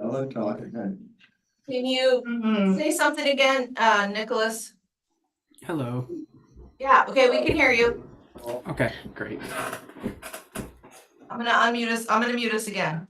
Hello, talking. Can you say something again, Nicholas? Hello. Yeah, okay, we can hear you. Okay, great. I'm gonna unmute us, I'm gonna mute us again.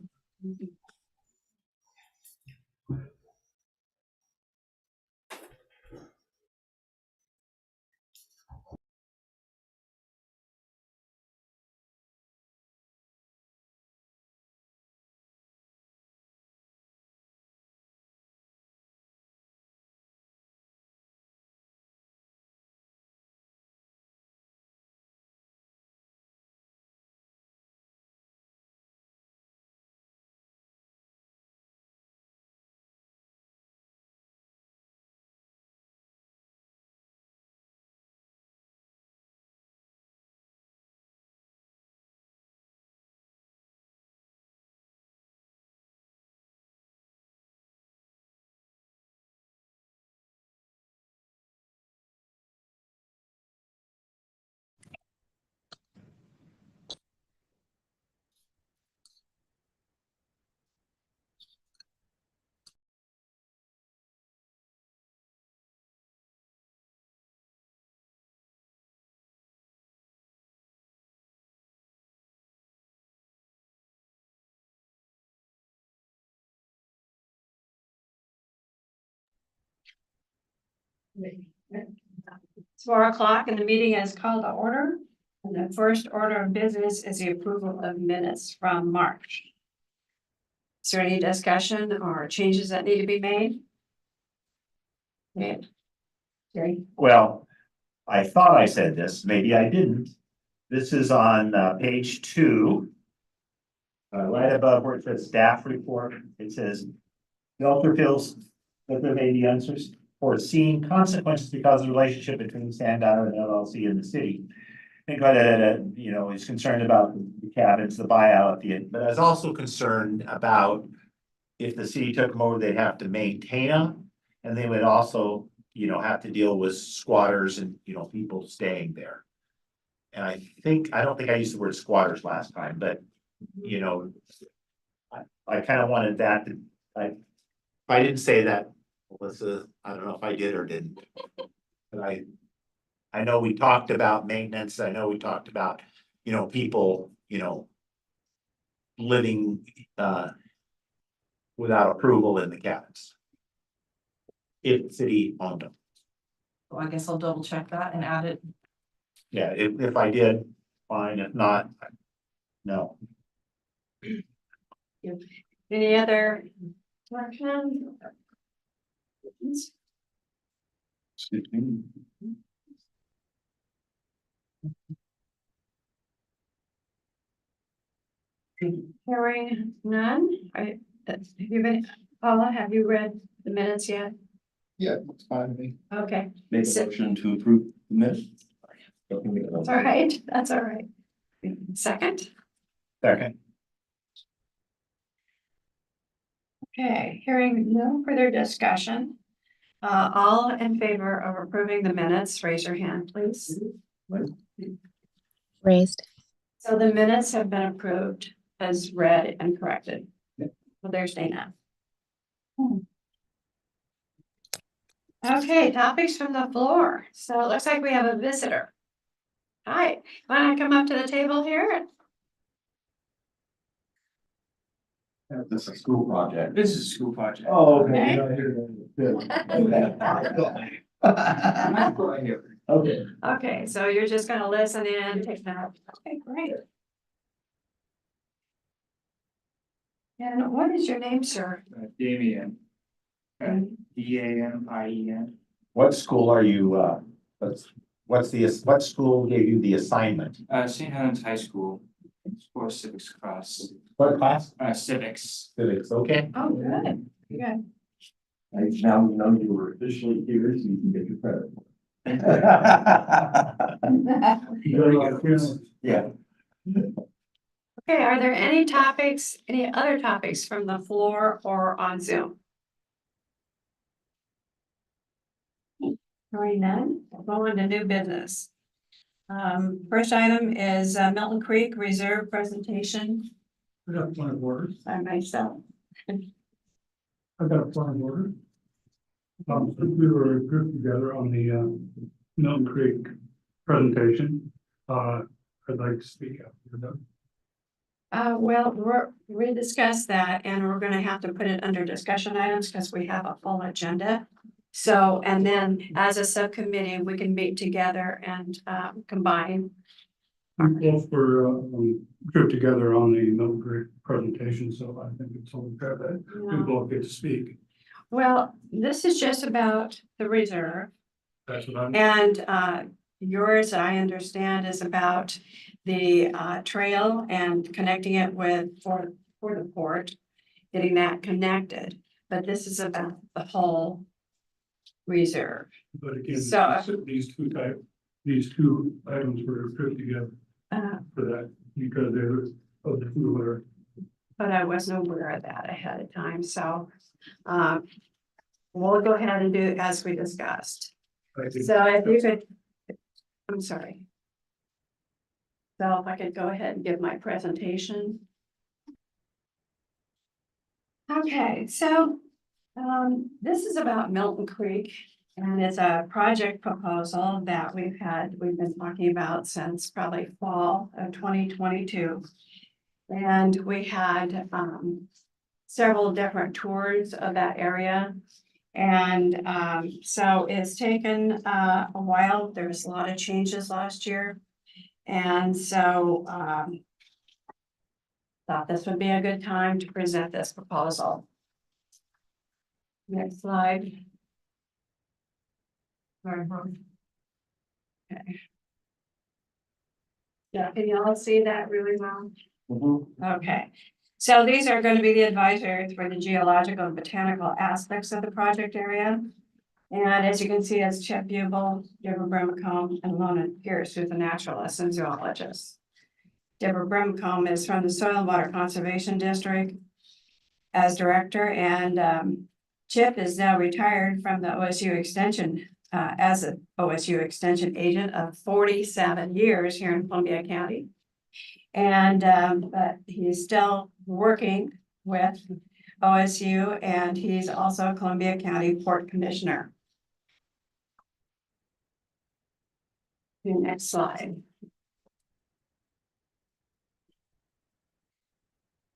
It's 4 o'clock and the meeting is called to order. And the first order of business is the approval of minutes from March. Is there any discussion or changes that need to be made? Okay. Jerry? Well, I thought I said this, maybe I didn't. This is on page 2. Right above where it says staff report, it says. Delta feels that there may be unforeseen consequences because of the relationship between Sandowner and LLC and the city. And is concerned about the cabins, the buyout at the end, but I was also concerned about. If the city took them over, they'd have to maintain them, and they would also, have to deal with squatters and, people staying there. And I don't think I used the word squatters last time, but, I kind of wanted that to, I didn't say that, Melissa, I don't know if I did or didn't. But I know we talked about maintenance, I know we talked about, people, living, without approval in the cabins. If the city owned them. So I guess I'll double check that and add it. Yeah, if I did, fine, if not, no. Any other questions? Hearing none, Paula, have you read the minutes yet? Yeah, it's fine with me. Okay, Make So- a motion to approve the minutes. that's all right, that's all right. Second, Second. okay, hearing no further discussion. All in favor of approving the minutes, raise your hand, please. Raised. So the minutes have been approved as read and corrected. Yep. Well, there's Dana. Okay, topics from the floor. So it looks like we have a visitor. Hi, want to come up to the table here? This is a school project. This is a school project. Oh, okay. Okay. Okay, so you're just gonna listen in, take notes. Okay, great. And what is your name, sir? Damien. Damien. What school are you, what school gave you the assignment? St. Helens High School for civics class, What class? civics. Civics, okay. Oh, good, good. Now you know you were officially here, so you can get your credit. Yeah. Okay, are there any topics, any other topics from the floor or on Zoom? Hearing none, we'll go into new business. First item is Milton Creek Reserve presentation I got a point of order. by myself. I've got a point of order. Since we were grouped together on the Milton Creek presentation, I'd like to speak after that. Well, we discussed that and we're gonna have to put it under discussion items because we have a full agenda. So, and then as a subcommittee, we can meet together and combine. We both were grouped together on the Milton Creek presentation, so I think it's only fair that we both get to speak. Well, this is just about the reserve That's what I'm, and yours, I understand, is about the trail and connecting it with for the port, getting that connected. But this is about the whole reserve. but again, So- these two items were grouped together for that because they're of the two that are. But I wasn't aware of that ahead of time, so we'll go ahead and do as we discussed. I think- So if you could, I'm sorry. So if I could go ahead and give my presentation. Okay, so this is about Milton Creek. And it's a project proposal that we've been talking about since probably fall of 2022. And we had several different tours of that area. And so it's taken a while. There's a lot of changes last year. And so thought this would be a good time to present this proposal. Next slide. Okay. Yeah, can you all see that really well? Okay, so these are going to be the advisories for the geological and botanical aspects of the project area. And as you can see, it's Chip Bubel, Deborah Brimacombe, and Lona Pierce, who's a naturalist and zoologist. Deborah Brimacombe is from the Soil and Water Conservation District as director, and Chip is now retired from the OSU Extension as an OSU Extension agent of 47 years here in Columbia County. And but he's still working with OSU, and he's also a Columbia County Port Commissioner. The next slide.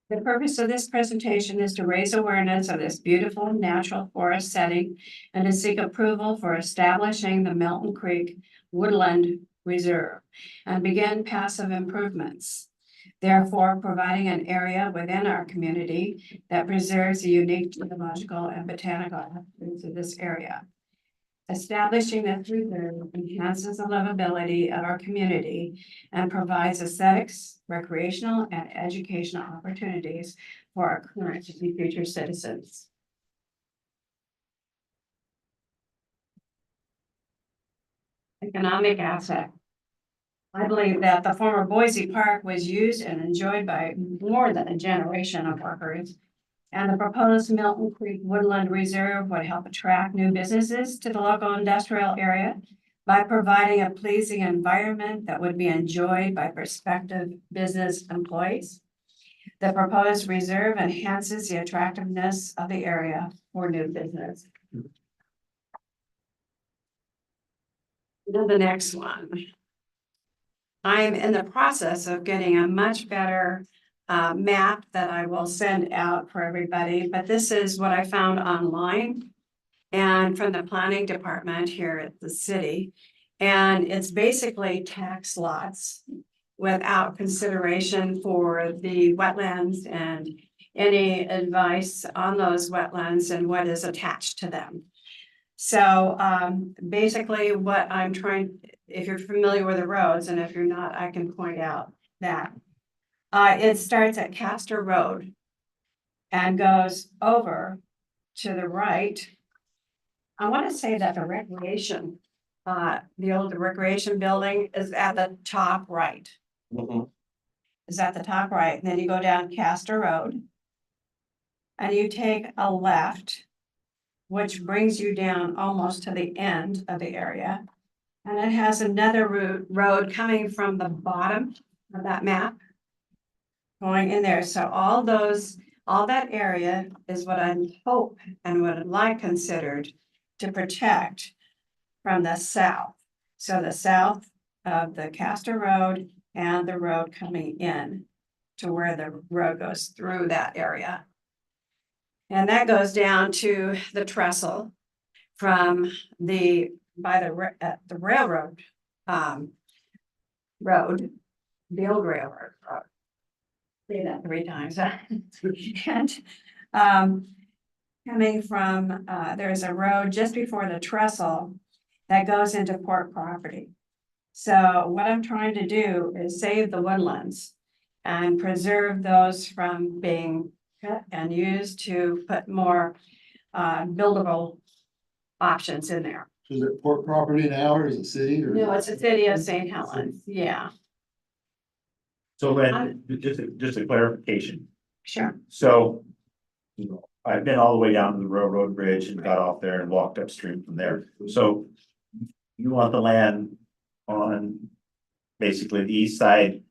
The purpose of this presentation is to raise awareness of this beautiful natural forest setting and to seek approval for establishing the Milton Creek Woodland Reserve and begin passive improvements. Therefore, providing an area within our community that preserves the unique geological and botanical attributes of this area. Establishing this reserve enhances the livability of our community and provides aesthetics, recreational, and educational opportunities for our current and future citizens. Economic asset. I believe that the former Boise Park was used and enjoyed by more than a generation of workers. And the proposed Milton Creek Woodland Reserve would help attract new businesses to the local industrial area by providing a pleasing environment that would be enjoyed by prospective business employees. The proposed reserve enhances the attractiveness of the area for new business. Now the next one. I'm in the process of getting a much better map that I will send out for everybody, but this is what I found online and from the planning department here at the city. And it's basically tax lots without consideration for the wetlands and any advice on those wetlands and what is attached to them. So basically what I'm trying, if you're familiar with the roads, and if you're not, I can point out that it starts at Castor Road and goes over to the right. I want to say that the recreation, the old recreation building is at the top right. Is at the top right, and then you go down Castor Road. And you take a left, which brings you down almost to the end of the area. And it has another road coming from the bottom of that map. Going in there, so all that area is what I hope and what I'd like considered to protect from the south. So the south of the Castor Road and the road coming in to where the road goes through that area. And that goes down to the trestle from the railroad road, the old railroad road. Say that 3 times. And coming from, there's a road just before the trestle that goes into port property. So what I'm trying to do is save the woodlands and preserve those from being cut and used to put more buildable options in there. Is it port property now or is it city or? No, it's the city of St. Helens. Yeah, So Lynn, just a clarification. sure. So, you know, I've been all the way down to the railroad bridge and got off there and walked upstream from there. So you want the land on basically the east side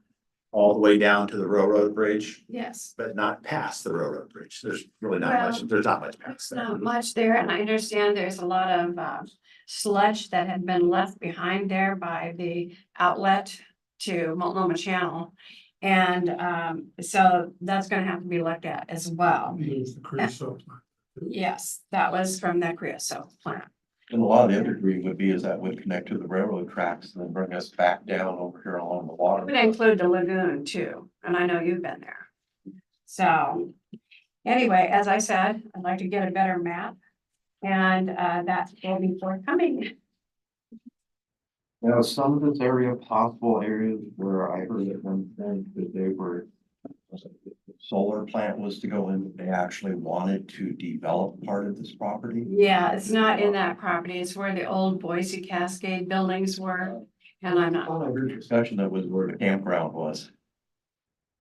all the way down to the railroad bridge, Yes. but not past the railroad bridge. There's really not Well, much, there's not much It's past that. not much there, and I understand there's a lot of sludge that had been left behind there by the outlet to Multnomah Channel. And so that's gonna have to be looked at as well. Use the creosote. Yes, that was from that creosote plant. And a lot of the other green would be is that would connect to the railroad tracks and then bring us back down over here along the It water. would include the lagoon too, and I know you've been there. So anyway, as I said, I'd like to get a better map. And that will be forthcoming. Now, some of this area, possible areas where I heard it one thing, that they were. Solar plant was to go in, they actually wanted to develop part of this property. Yeah, it's not in that property. It's where the old Boise Cascade buildings were. And I'm not, I heard discussion that was where the campground was.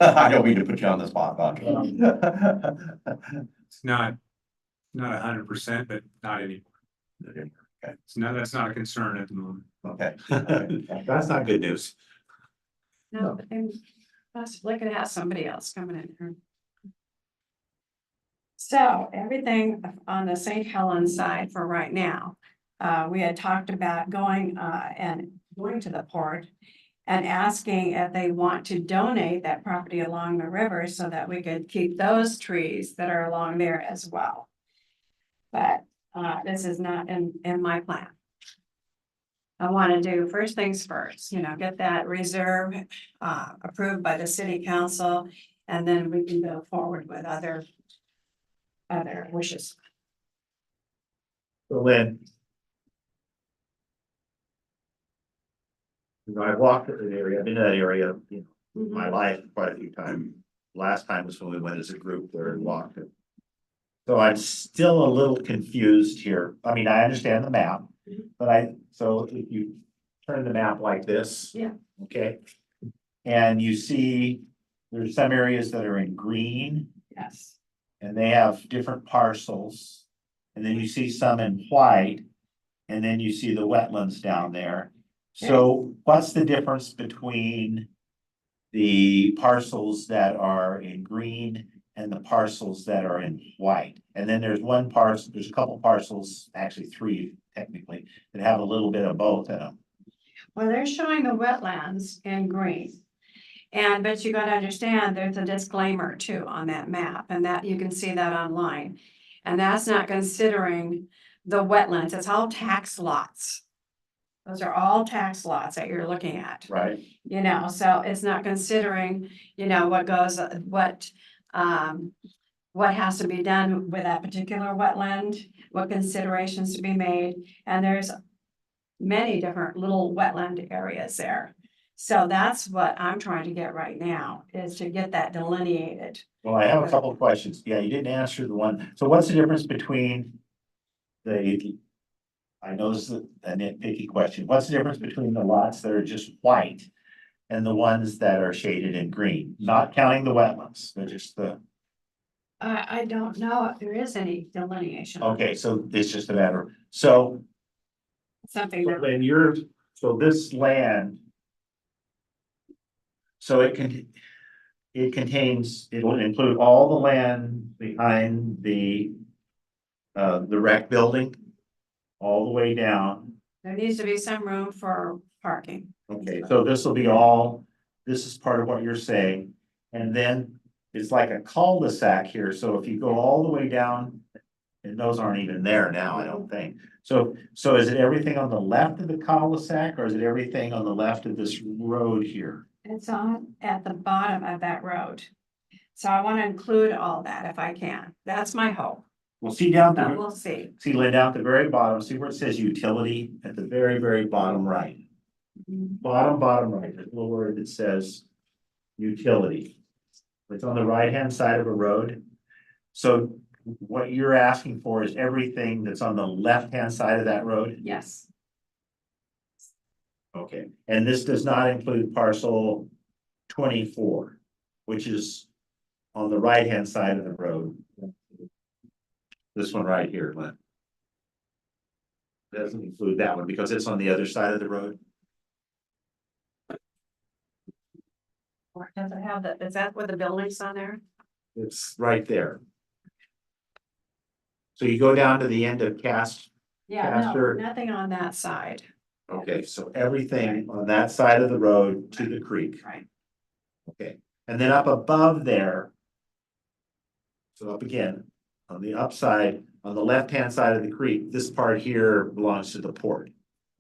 I don't mean to put you on the spot, Buck. It's not 100%, but not anymore. It's not, that's not a concern at the moment. Okay. That's not good news. no, but then possibly could have somebody else coming in here. So everything on the St. Helens side for right now. We had talked about going and going to the port and asking if they want to donate that property along the river so that we could keep those trees that are along there as well. But this is not in my plan. I want to do first things first, get that reserve approved by the city council, and then we can go forward with other wishes. So Lynn. I've walked that area, I've been to that area, my life quite a few times. Last time was when we went as a group there and walked it. So I'm still a little confused here. I mean, I understand the map, but so if you turn the map like this. Yeah. Okay. And you see there's some areas that are in green Yes. and they have different parcels. And then you see some in white, and then you see the wetlands down there. So what's the difference between the parcels that are in green and the parcels that are in white? And then there's there's a couple parcels, actually 3 technically, that have a little bit of both in them. Well, they're showing the wetlands in green. But you gotta understand, there's a disclaimer too on that map, and that you can see that online. And that's not considering the wetlands, it's all tax lots. Those are all tax lots that you're looking at, Right. So it's not considering, what has to be done with that particular wetland, what considerations to be made, and there's many different little wetland areas there. So that's what I'm trying to get right now, is to get that delineated. Well, I have a couple of questions. Yeah, you didn't answer the one. So what's the difference between I know this is a nitpicky question. What's the difference between the lots that are just white and the ones that are shaded in green? Not counting the wetlands, but just the, I don't know if there is any delineation. okay, so it's just a matter. So Something that, when so this land. So it will include all the land behind the rec building. All the way down. there needs to be some room for parking. Okay, so this is part of what you're saying. And then it's like a cul-de-sac here. So if you go all the way down, and those aren't even there now, I don't think. So is it everything on the left of the cul-de-sac, or is it everything on the left of this road here? It's on at the bottom of that road. So I want to include all that if I can. That's my hope. We'll see down But there. we'll see. See, Lynn, down at the very bottom, see where it says utility at the very, very bottom right. Bottom right, there's a little word that says utility. It's on the right-hand side of a road. So what you're asking for is everything that's on the left-hand side of that road? Yes. Okay, and this does not include parcel 24, which is on the right-hand side of the road. This one right here, Lynn. Doesn't include that one because it's on the other side of the road. Or does it have the, is that where the building's on there? It's right there. So you go down to the end of Cast. Yeah, no, Faster. nothing on that side. Okay, so everything on that side of the road to the creek. Right. Okay, and then up above there. So up again, on the upside, on the left-hand side of the creek, this part here belongs to the port.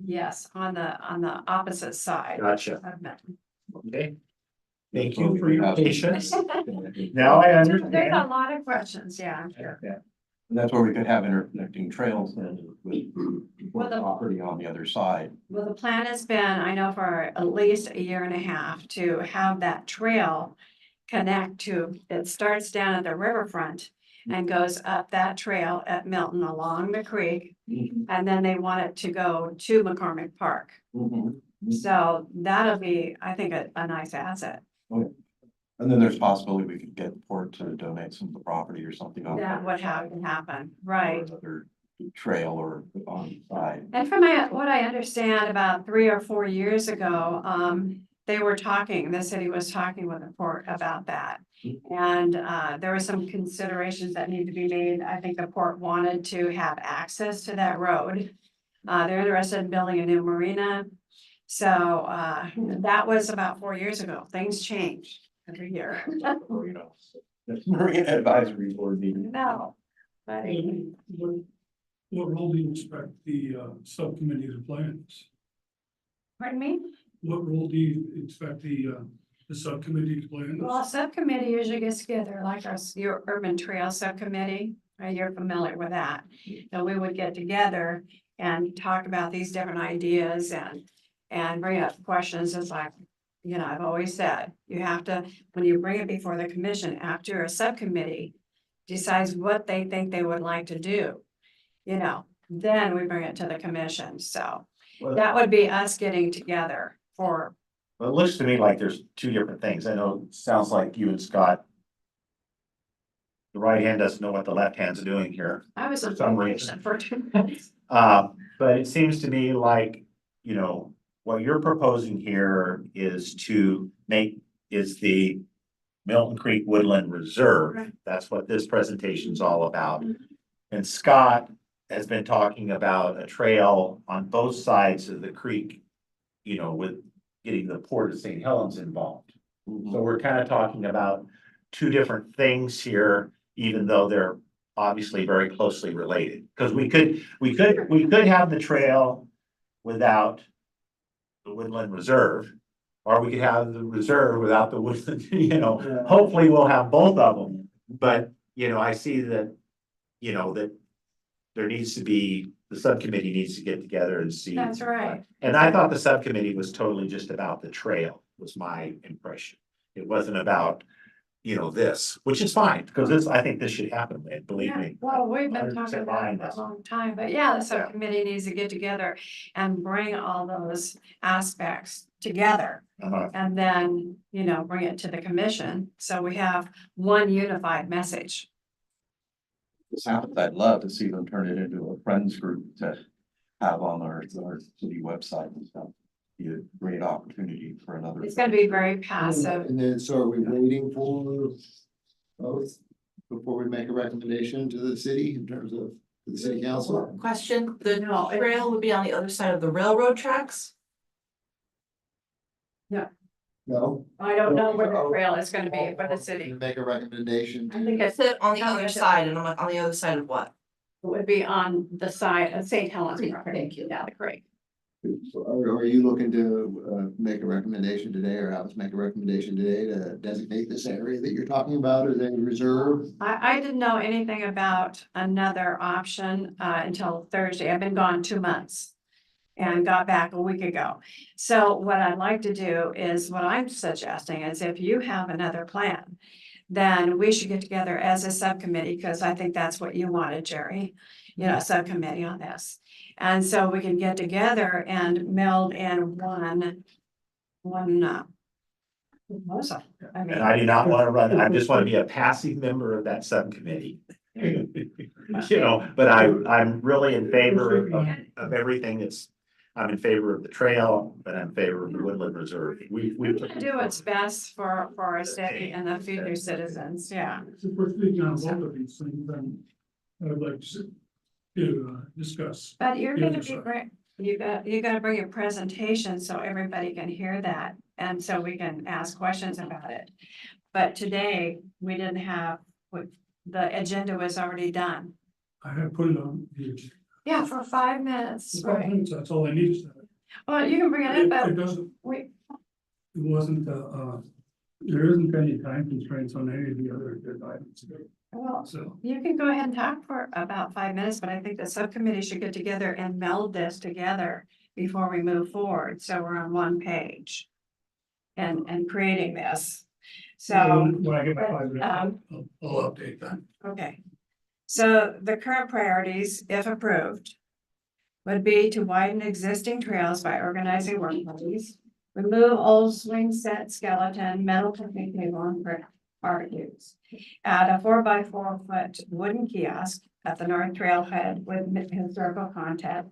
Yes, on the opposite side. Gotcha. of Milton. Okay. Thank you for your patience. Now I There's a understand. lot of questions, yeah, I'm sure. And that's where we could have interconnecting trails then with Well, the- property on the other side. Well, the plan has been, I know for at least a year and a half, to have that trail connect to, it starts down at the riverfront and goes up that trail at Milton along the creek, and then they want it to go to McCormick Park. So that'll be, I think, a nice asset. And then there's possibility we could get the port to donate some of the property or something. on That would have to happen, right? Or trail or on the side. And from what I understand, about 3 or 4 years ago, they were talking, the city was talking with the port about that. And there were some considerations that need to be made. I think the port wanted to have access to that road. They're interested in building a new marina. So, that was about 4 years ago. Things change every year. Or, you know, Marine Advisory Board meeting. No, but What role do you expect the subcommittee to play in this? pardon me? What role do you expect the subcommittee to play in Well, a this? subcommittee usually gets together, like your urban trail subcommittee, you're familiar with that. So we would get together and talk about these different ideas and bring up questions. It's like, you know, I've always said, you have to, when you bring it before the commission, after a subcommittee decides what they think they would like to do, you know, then we bring it to the commission. So Well, that would be us getting together for, it looks to me like there's two different things. I know, it sounds like you and Scott. The right hand doesn't know what the left hand's doing here. I was For in some formation reason. for 2 minutes. But it seems to me like, you know, what you're proposing here is is the Milton Creek Woodland Reserve. Right. That's what this presentation is all about. Mhm. And Scott has been talking about a trail on both sides of the creek, you know, with getting the Port of St. Helens involved. So we're kind of talking about two different things here, even though they're obviously very closely related. Because we could have the trail without the Woodland Reserve, or we could have the reserve without the woodland, you know, hopefully we'll have both of them. But, you know, I see that, you know, that there needs to be, the subcommittee needs to get together and see. That's right. And I thought the subcommittee was totally just about the trail, was my impression. It wasn't about, you know, this, which is fine, because this, I think this should happen, man, believe Yeah, me. well, we've been 100% talking about behind it for this. a long time, but yeah, the subcommittee needs to get together and bring all those aspects together. Uh-huh. And then, you know, bring it to the commission, so we have one unified message. This happens, I'd love to see them turn it into a friends group to have on our city website and stuff. Be a great opportunity for another. It's gonna be very passive. And then, so are we waiting for both before we make a recommendation to the city in terms of the city council? Question, the No, it- trail would be on the other side of the railroad tracks? No? I don't know where the trail is gonna be for the city. Make a recommendation. I think I it's, said on the No, other it's- side, and I'm like, on the other side of what? it would be on the side of St. Helens Creek, property. thank you. Yeah, the creek. So are you looking to make a recommendation today, or have us make a recommendation today to designate this area that you're talking about as a reserve? I didn't know anything about another option until Thursday. I've been gone 2 months. And got back a week ago. So what I'd like to do is, what I'm suggesting is if you have another plan, then we should get together as a subcommittee, because I think that's what you wanted, Jerry. You know, a subcommittee on this. And so we can get together and meld in one proposal. I mean, And I do not want to run, I just want to be a passive member of that subcommittee. You know, but I'm really in favor of everything that's, I'm in favor of the trail, but I'm in favor of the Woodland Reserve. we wanna do what's best for our city and the future citizens, yeah. If we're speaking on both of these things, then I'd like to discuss. But you're The gonna other be side. great, you gotta bring a presentation so everybody can hear that, and so we can ask questions about it. But today, we didn't have, the agenda was already done. I have put it on the agenda. Yeah, for 5 minutes, right? That's all I needed. Well, you can bring it It in, but it doesn't, we, it wasn't, there isn't any time constraints on any of the other items. well, So, you can go ahead and talk for about 5 minutes, but I think the subcommittee should get together and meld this together before we move forward, so we're on one page. And creating this, so. when I get my 5 minutes, um, I'll update that. Okay, so the current priorities, if approved, would be to widen existing trails by organizing work parties, remove old swing set skeleton, metal picnic table and brick barbecues. Add a 4x4 foot wooden kiosk at the north trailhead with historical content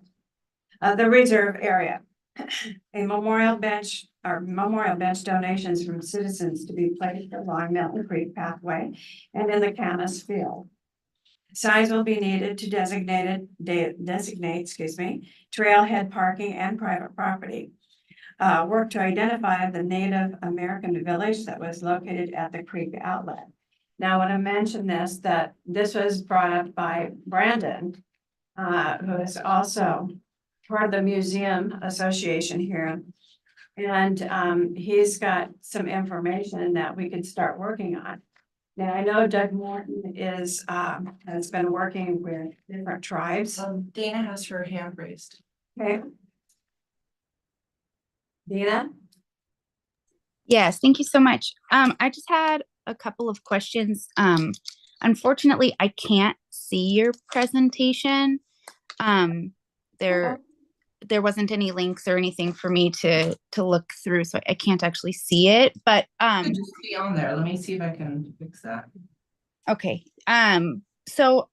of the reserve area. A memorial bench donations from citizens to be placed along Milton Creek pathway and in the Camas field. Signs will be needed to designate, trailhead parking and private property. work to identify the Native American village that was located at the creek outlet. Now, when I mentioned this, that this was brought up by Brandon, who is also part of the museum association here. And he's got some information that we can start working on. Now, I know Doug Morton has been working with different tribes. Dana has her hand raised. Okay. Dina? Yes, thank you so much. I just had a couple of questions. Unfortunately, I can't see your presentation. There wasn't any links or anything for me to look through, so I can't actually see it, but Could just be on there. Let me see if I can fix that. okay. So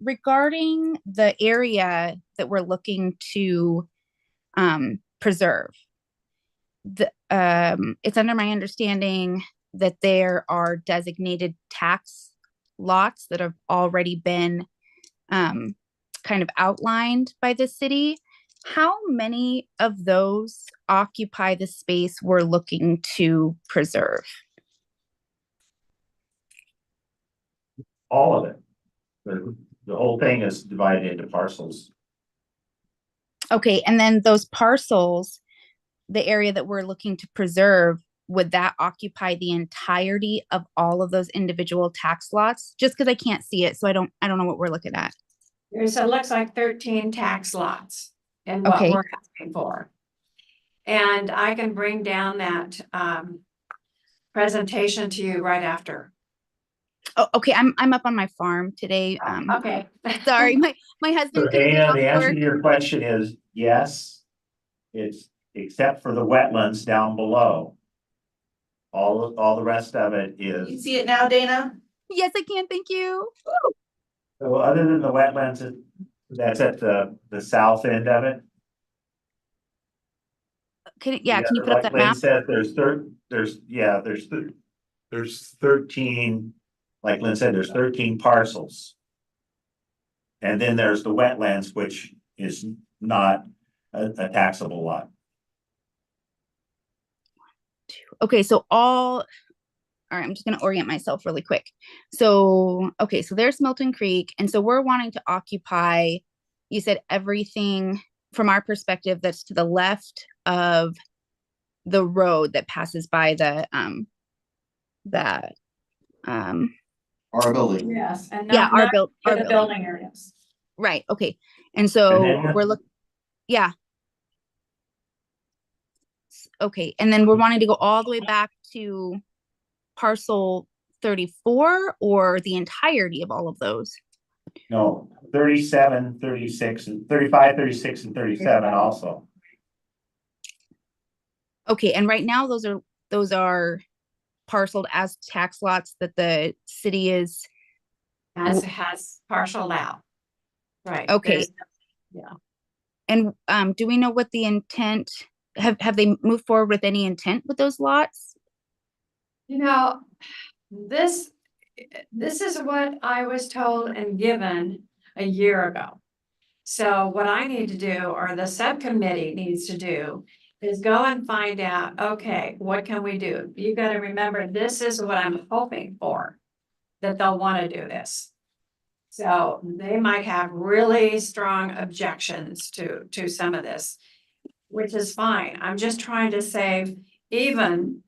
regarding the area that we're looking to preserve, it's under my understanding that there are designated tax lots that have already been kind of outlined by the city. How many of those occupy the space we're looking to preserve? All of it. The whole thing is divided into parcels. Okay, and then those parcels, the area that we're looking to preserve, would that occupy the entirety of all of those individual tax lots? Just because I can't see it, so I don't know what we're looking at. So it looks like 13 tax lots and what Okay. we're asking for. And I can bring down that presentation to you right after. Oh, okay, I'm up on my farm today. Okay. Sorry, my So husband couldn't get Dana, off the answer work. to your question is yes. It's except for the wetlands down below. All the rest of it You is, see it now, Dana? Yes, I can, thank you. so other than the wetlands, that's at the south end of it. Can you put up Like that Lynn map? said, there's 13, like Lynn said, there's 13 parcels. And then there's the wetlands, which is not a taxable lot. Okay, so all right, I'm just gonna orient myself really quick. So, okay, so there's Milton Creek, and so we're wanting to occupy, you said everything from our perspective that's to the left of the road that passes by the Our building. Yes, and yeah, not, our not build in our the building. building areas. Right, okay. And so then- we're looking, yeah. Okay, and then we're wanting to go all the way back to parcel 34 or the entirety of all of those? No, 37, 36, and 35, 36, and 37 also. Okay, and right now those are parceled as tax lots that the city is, Has partial out. Right. Okay. and do we know what the intent, have they moved forward with any intent with those lots? You know, this is what I was told and given a year ago. So what I need to do, or the subcommittee needs to do, is go and find out, okay, what can we do? You gotta remember, this is what I'm hoping for, that they'll wanna do this. So they might have really strong objections to some of this, which is fine. I'm just trying to say, even,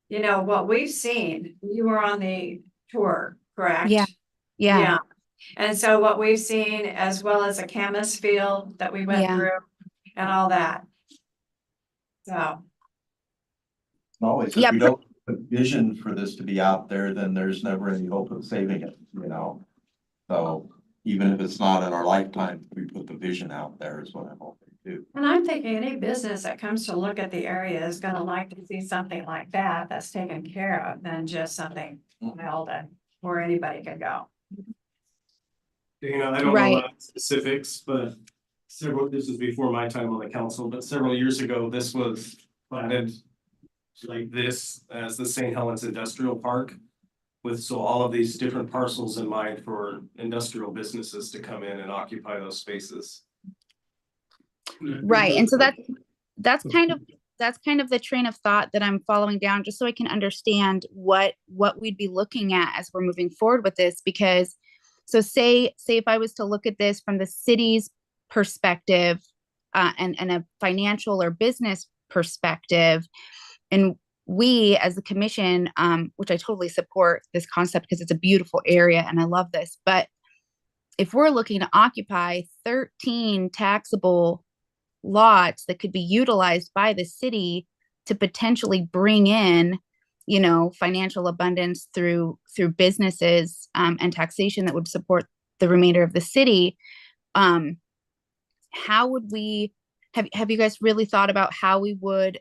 you know, what we've seen, you were on the tour, correct? Yeah. And so what we've seen, as well as a Camas field that we went Yeah. through and all that. So, Always, Yeah, if we don't have a vision for this to be out there, then there's never any hope of saving it, you know? So even if it's not in our lifetime, we put the vision out there is what I'm hoping to. and I'm thinking any business that comes to look at the area is gonna like to see something like that, that's taken care of, than just something held and where anybody could go. Dana, I don't know Right. about specifics, but this was before my time on the council, but several years ago, this was platted like this as the St. Helens Industrial Park, with so all of these different parcels in mind for industrial businesses to come in and occupy those spaces. Right, and so that's kind of that's kind of the train of thought that I'm following down, just so I can understand what we'd be looking at as we're moving forward with this. Because, so say if I was to look at this from the city's perspective, and a financial or business perspective, and we as the commission, which I totally support this concept because it's a beautiful area and I love this, but if we're looking to occupy 13 taxable lots that could be utilized by the city to potentially bring in, financial abundance through businesses, and taxation that would support the remainder of the city, how would we have you guys really thought about how we would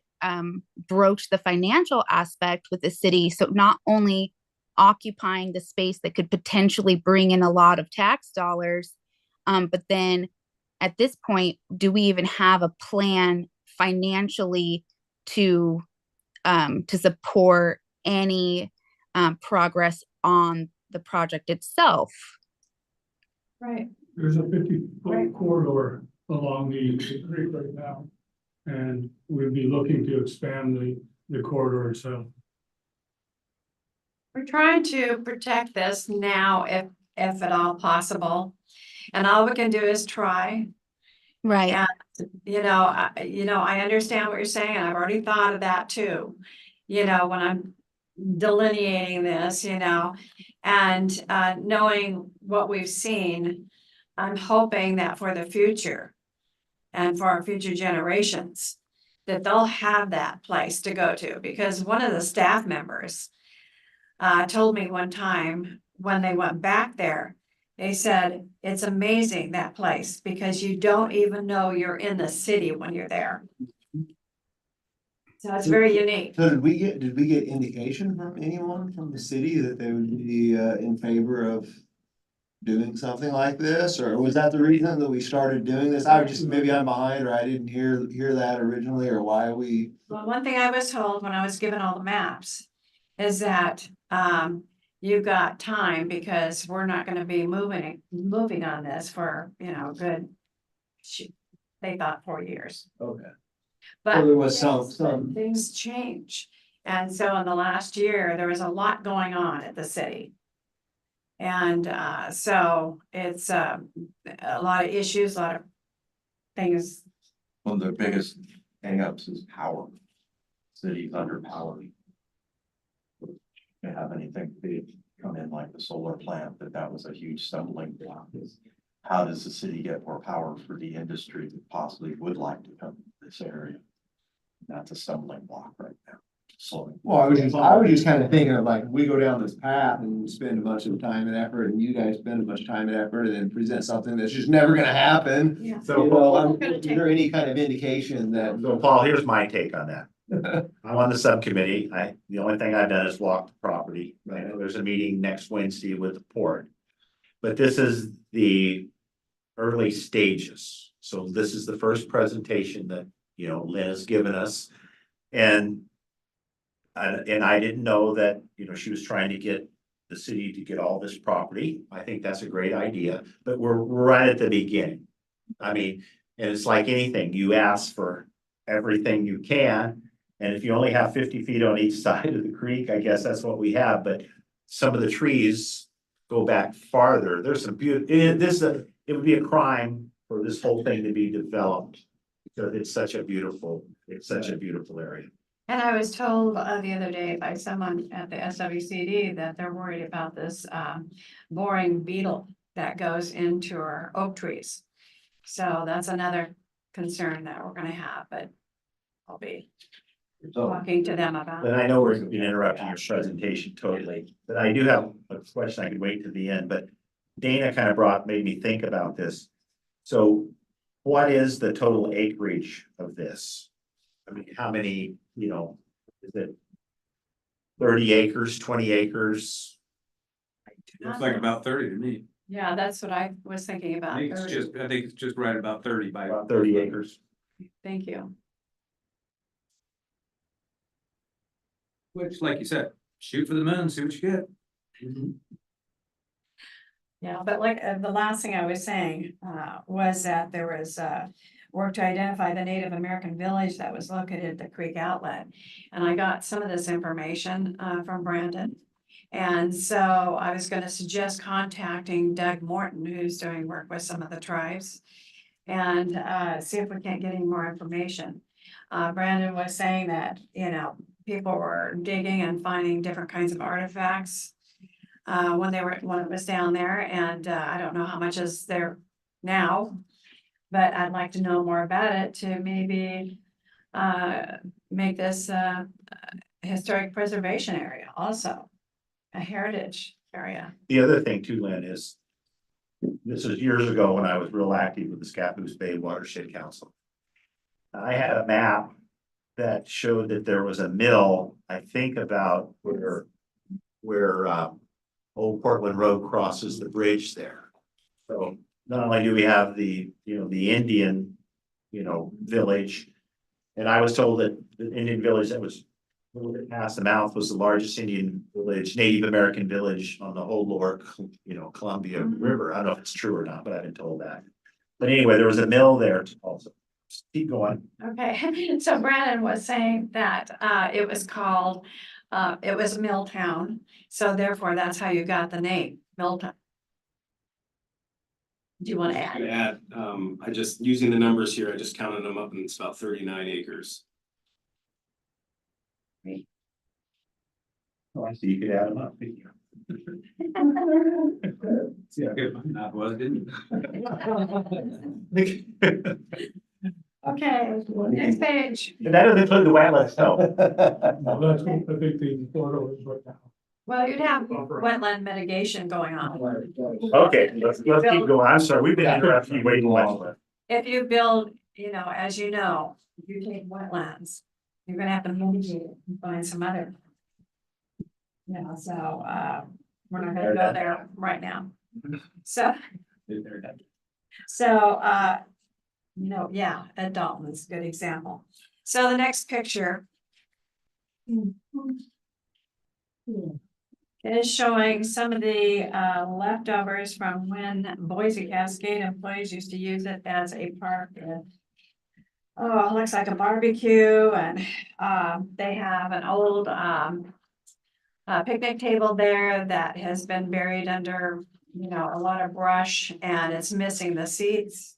broach the financial aspect with the city? So not only occupying the space that could potentially bring in a lot of tax dollars, but then at this point, do we even have a plan financially to support any progress on the project itself? Right. There's a 50-foot corridor along the creek right now. And we'd be looking to expand the corridor itself. We're trying to protect this now, if at all possible. And all we can do is try. Right. And, I understand what you're saying. I've already thought of that too. When I'm delineating this, and knowing what we've seen, I'm hoping that for the future and for our future generations, that they'll have that place to go to. Because one of the staff members told me one time when they went back there, they said, it's amazing, that place, because you don't even know you're in the city when you're there. So it's very unique. So did we get indication from anyone from the city that they would be in favor of doing something like this? Or was that the reason that we started doing this? Maybe I'm behind, or I didn't hear that originally, or why we. Well, one thing I was told when I was given all the maps is that you've got time, because we're not gonna be moving on this for, good, they thought 4 years. Okay. But Well, there was some. things change. And so in the last year, there was a lot going on at the city. And so it's a lot of issues, a lot of things. One of the biggest hangups is power. City's underpowered. They have anything big come in like the solar plant, that was a huge stumbling block. Is how does the city get more power for the industry that possibly would like to come to this area? That's a stumbling block right now. Slowing. Well, I was just kind of thinking of, like, we go down this path and spend a bunch of time and effort, and you guys spend a bunch of time and effort, and then present something that's just never gonna happen. Yeah. So, Is there any kind of indication that? So Paul, here's my take on that. I'm on the subcommittee. The only thing I've done is walk the property. I know there's a meeting next Wednesday with the port. But this is the early stages. So this is the first presentation that, Lynn has given us. And I didn't know that, she was trying to get the city to get all this property. I think that's a great idea, but we're right at the beginning. I mean, and it's like anything, you ask for everything you can. And if you only have 50 feet on each side of the creek, I guess that's what we have, but some of the trees go back farther. There's some beauty, it would be a crime for this whole thing to be developed. Because it's such a beautiful area. And I was told the other day by someone at the SWCD that they're worried about this boring beetle that goes into our oak trees. So that's another concern that we're gonna have, but I'll be talking to them about. And I know we're interrupting your presentation totally, but I do have a question. I could wait to the end, but Dana kind of made me think about this. So what is the total acreage of this? I mean, how many, is it 30 acres, 20 acres? Looks like about 30 to me. Yeah, that's what I was thinking about. I think it's just right about 30 by. About 30 acres. Thank you. Which, like you said, shoot for the moon, see what you get. Yeah, but like the last thing I was saying was that there was worked to identify the Native American village that was located at the creek outlet. And I got some of this information from Brandon. And so I was gonna suggest contacting Doug Morton, who's doing work with some of the tribes, and see if we can't get any more information. Brandon was saying that, you know, people were digging and finding different kinds of artifacts when it was down there, and I don't know how much is there now. But I'd like to know more about it to maybe make this a historic preservation area also, a heritage area. The other thing too, Lynn, is this is years ago when I was real active with the Scappoose Bay Watershed Council. I had a map that showed that there was a mill, I think about where Old Portland Road crosses the bridge there. So not only do we have the, you know, the Indian, you know, village. And I was told that the Indian village that was a little bit past the mouth was the largest Indian village, Native American village on the whole lower, you know, Columbia River. I don't know if it's true or not, but I've been told that. But anyway, there was a mill there also. Just keep going. Okay, so Brandon was saying that it was called, it was Milltown, so therefore that's how you got the name, Milltown. Do you want to add? To add, I just, using the numbers here, I just counted them up and it's about 39 acres. Oh, I see, you could add them up. couldn't you? See how good my math was, didn't Okay, next page. And that doesn't include the wetlands, no. Well, that's what I think the photo is right now. Well, you'd have wetland mitigation going on. Okay, let's keep going. I'm sorry, we've been interrupting you way too much. If you build, you know, as you know, if you take wetlands, you're gonna have to mitigate it and find some other. You know, so we're not gonna go there right now. So, you know, yeah, Ed Dalton's a good example. So the next picture. Is showing some of the leftovers from when Boise Cascade employees used to use it as a park. Oh, it looks like a barbecue, and they have an old picnic table there that has been buried under, you know, a lot of brush, and it's missing the seats.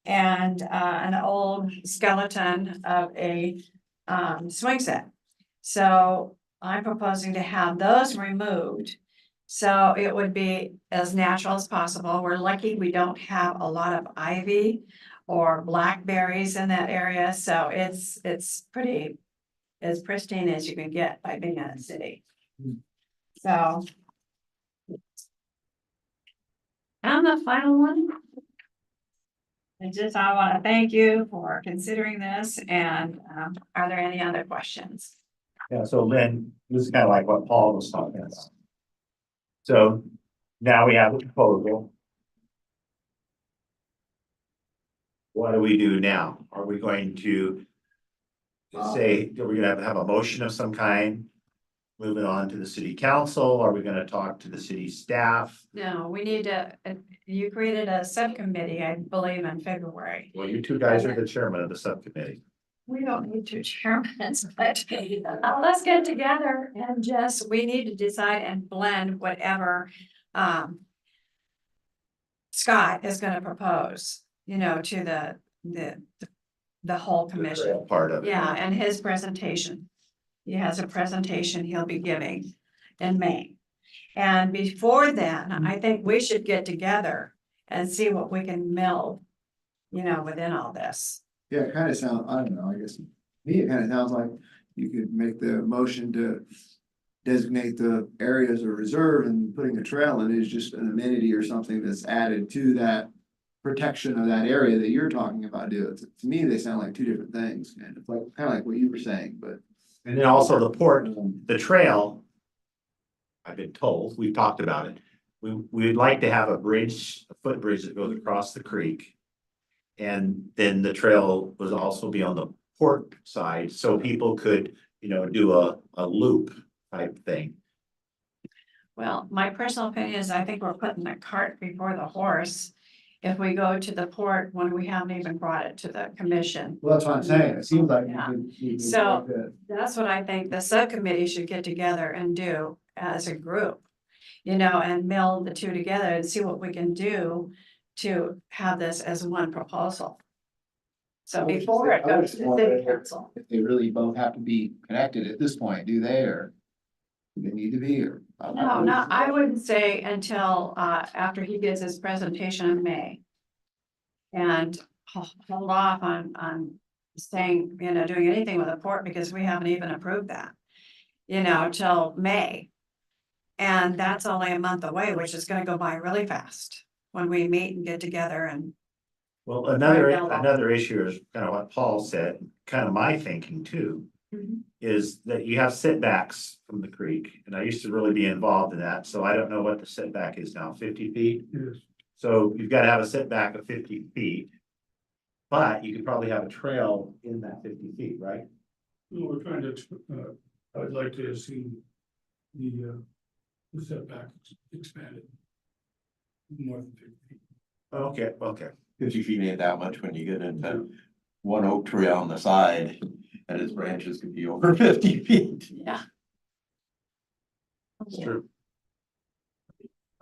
And an old skeleton of a swing set. So I'm proposing to have those removed. So it would be as natural as possible. We're lucky we don't have a lot of ivy or blackberries in that area, so it's pretty as pristine as you can get by being in a city. So. And the final one. And just, I want to thank you for considering this, and are there any other questions? Yeah, so Lynn, this is kind of like what Paul was talking about. So now we have a proposal. What do we do now? Are we going to say, are we gonna have a motion of some kind? Moving on to the city council? Are we gonna talk to the city staff? No, we need to, you created a subcommittee, I believe, in February. Well, you two guys are the chairman of the subcommittee. We don't need two chairmen, but let's get together and just, we need to decide and blend whatever Scott is gonna propose, you know, to the whole commission. Part of it. Yeah, and his presentation. He has a presentation he'll be giving in May. And before then, I think we should get together and see what we can meld, you know, within all this. Yeah, it kind of sounds, I don't know, I guess, to me, it kind of sounds like you could make the motion to designate the area as a reserve, and putting a trail in is just an amenity or something that's added to that protection of that area that you're talking about. To me, they sound like two different things, and it's like, kind of like what you were saying, but. And then also the port, the trail. I've been told, we've talked about it. We'd like to have a bridge, a footbridge that goes across the creek. And then the trail would also be on the port side, so people could, you know, do a loop type thing. Well, my personal opinion is I think we're putting the cart before the horse. if we go to the port when we haven't even brought it to the commission. Well, that's what I'm saying. It seems like Yeah. you could So- look at- That's what I think the subcommittee should get together and do as a group. You know, and meld the two together and see what we can do to have this as one proposal. So I would just before say- it I would goes to just the wonder city council. If they really both have to be connected at this point, do they, or do they need to be, or? No, I wouldn't say until after he gives his presentation in May. And hold off on saying, you know, doing anything with the port because we haven't even approved that. You know, till May. And that's only a month away, which is gonna go by really fast when we meet and get together and. Well, another, Right now. another issue is kind of what Paul said, kind of my thinking too. Is that you have setbacks from the creek, and I used to really be involved in that, so I don't know what the setback is now, 50 feet? Yes. So you've got to have a setback of 50 feet. But you could probably have a trail in that 50 feet, right? Well, we're trying to, I'd like to see the setback expanded. More than 50 feet. Okay, okay. 50 feet ain't that much when you get into one oak tree on the side and its branches could be over 50 feet. Yeah. It's true.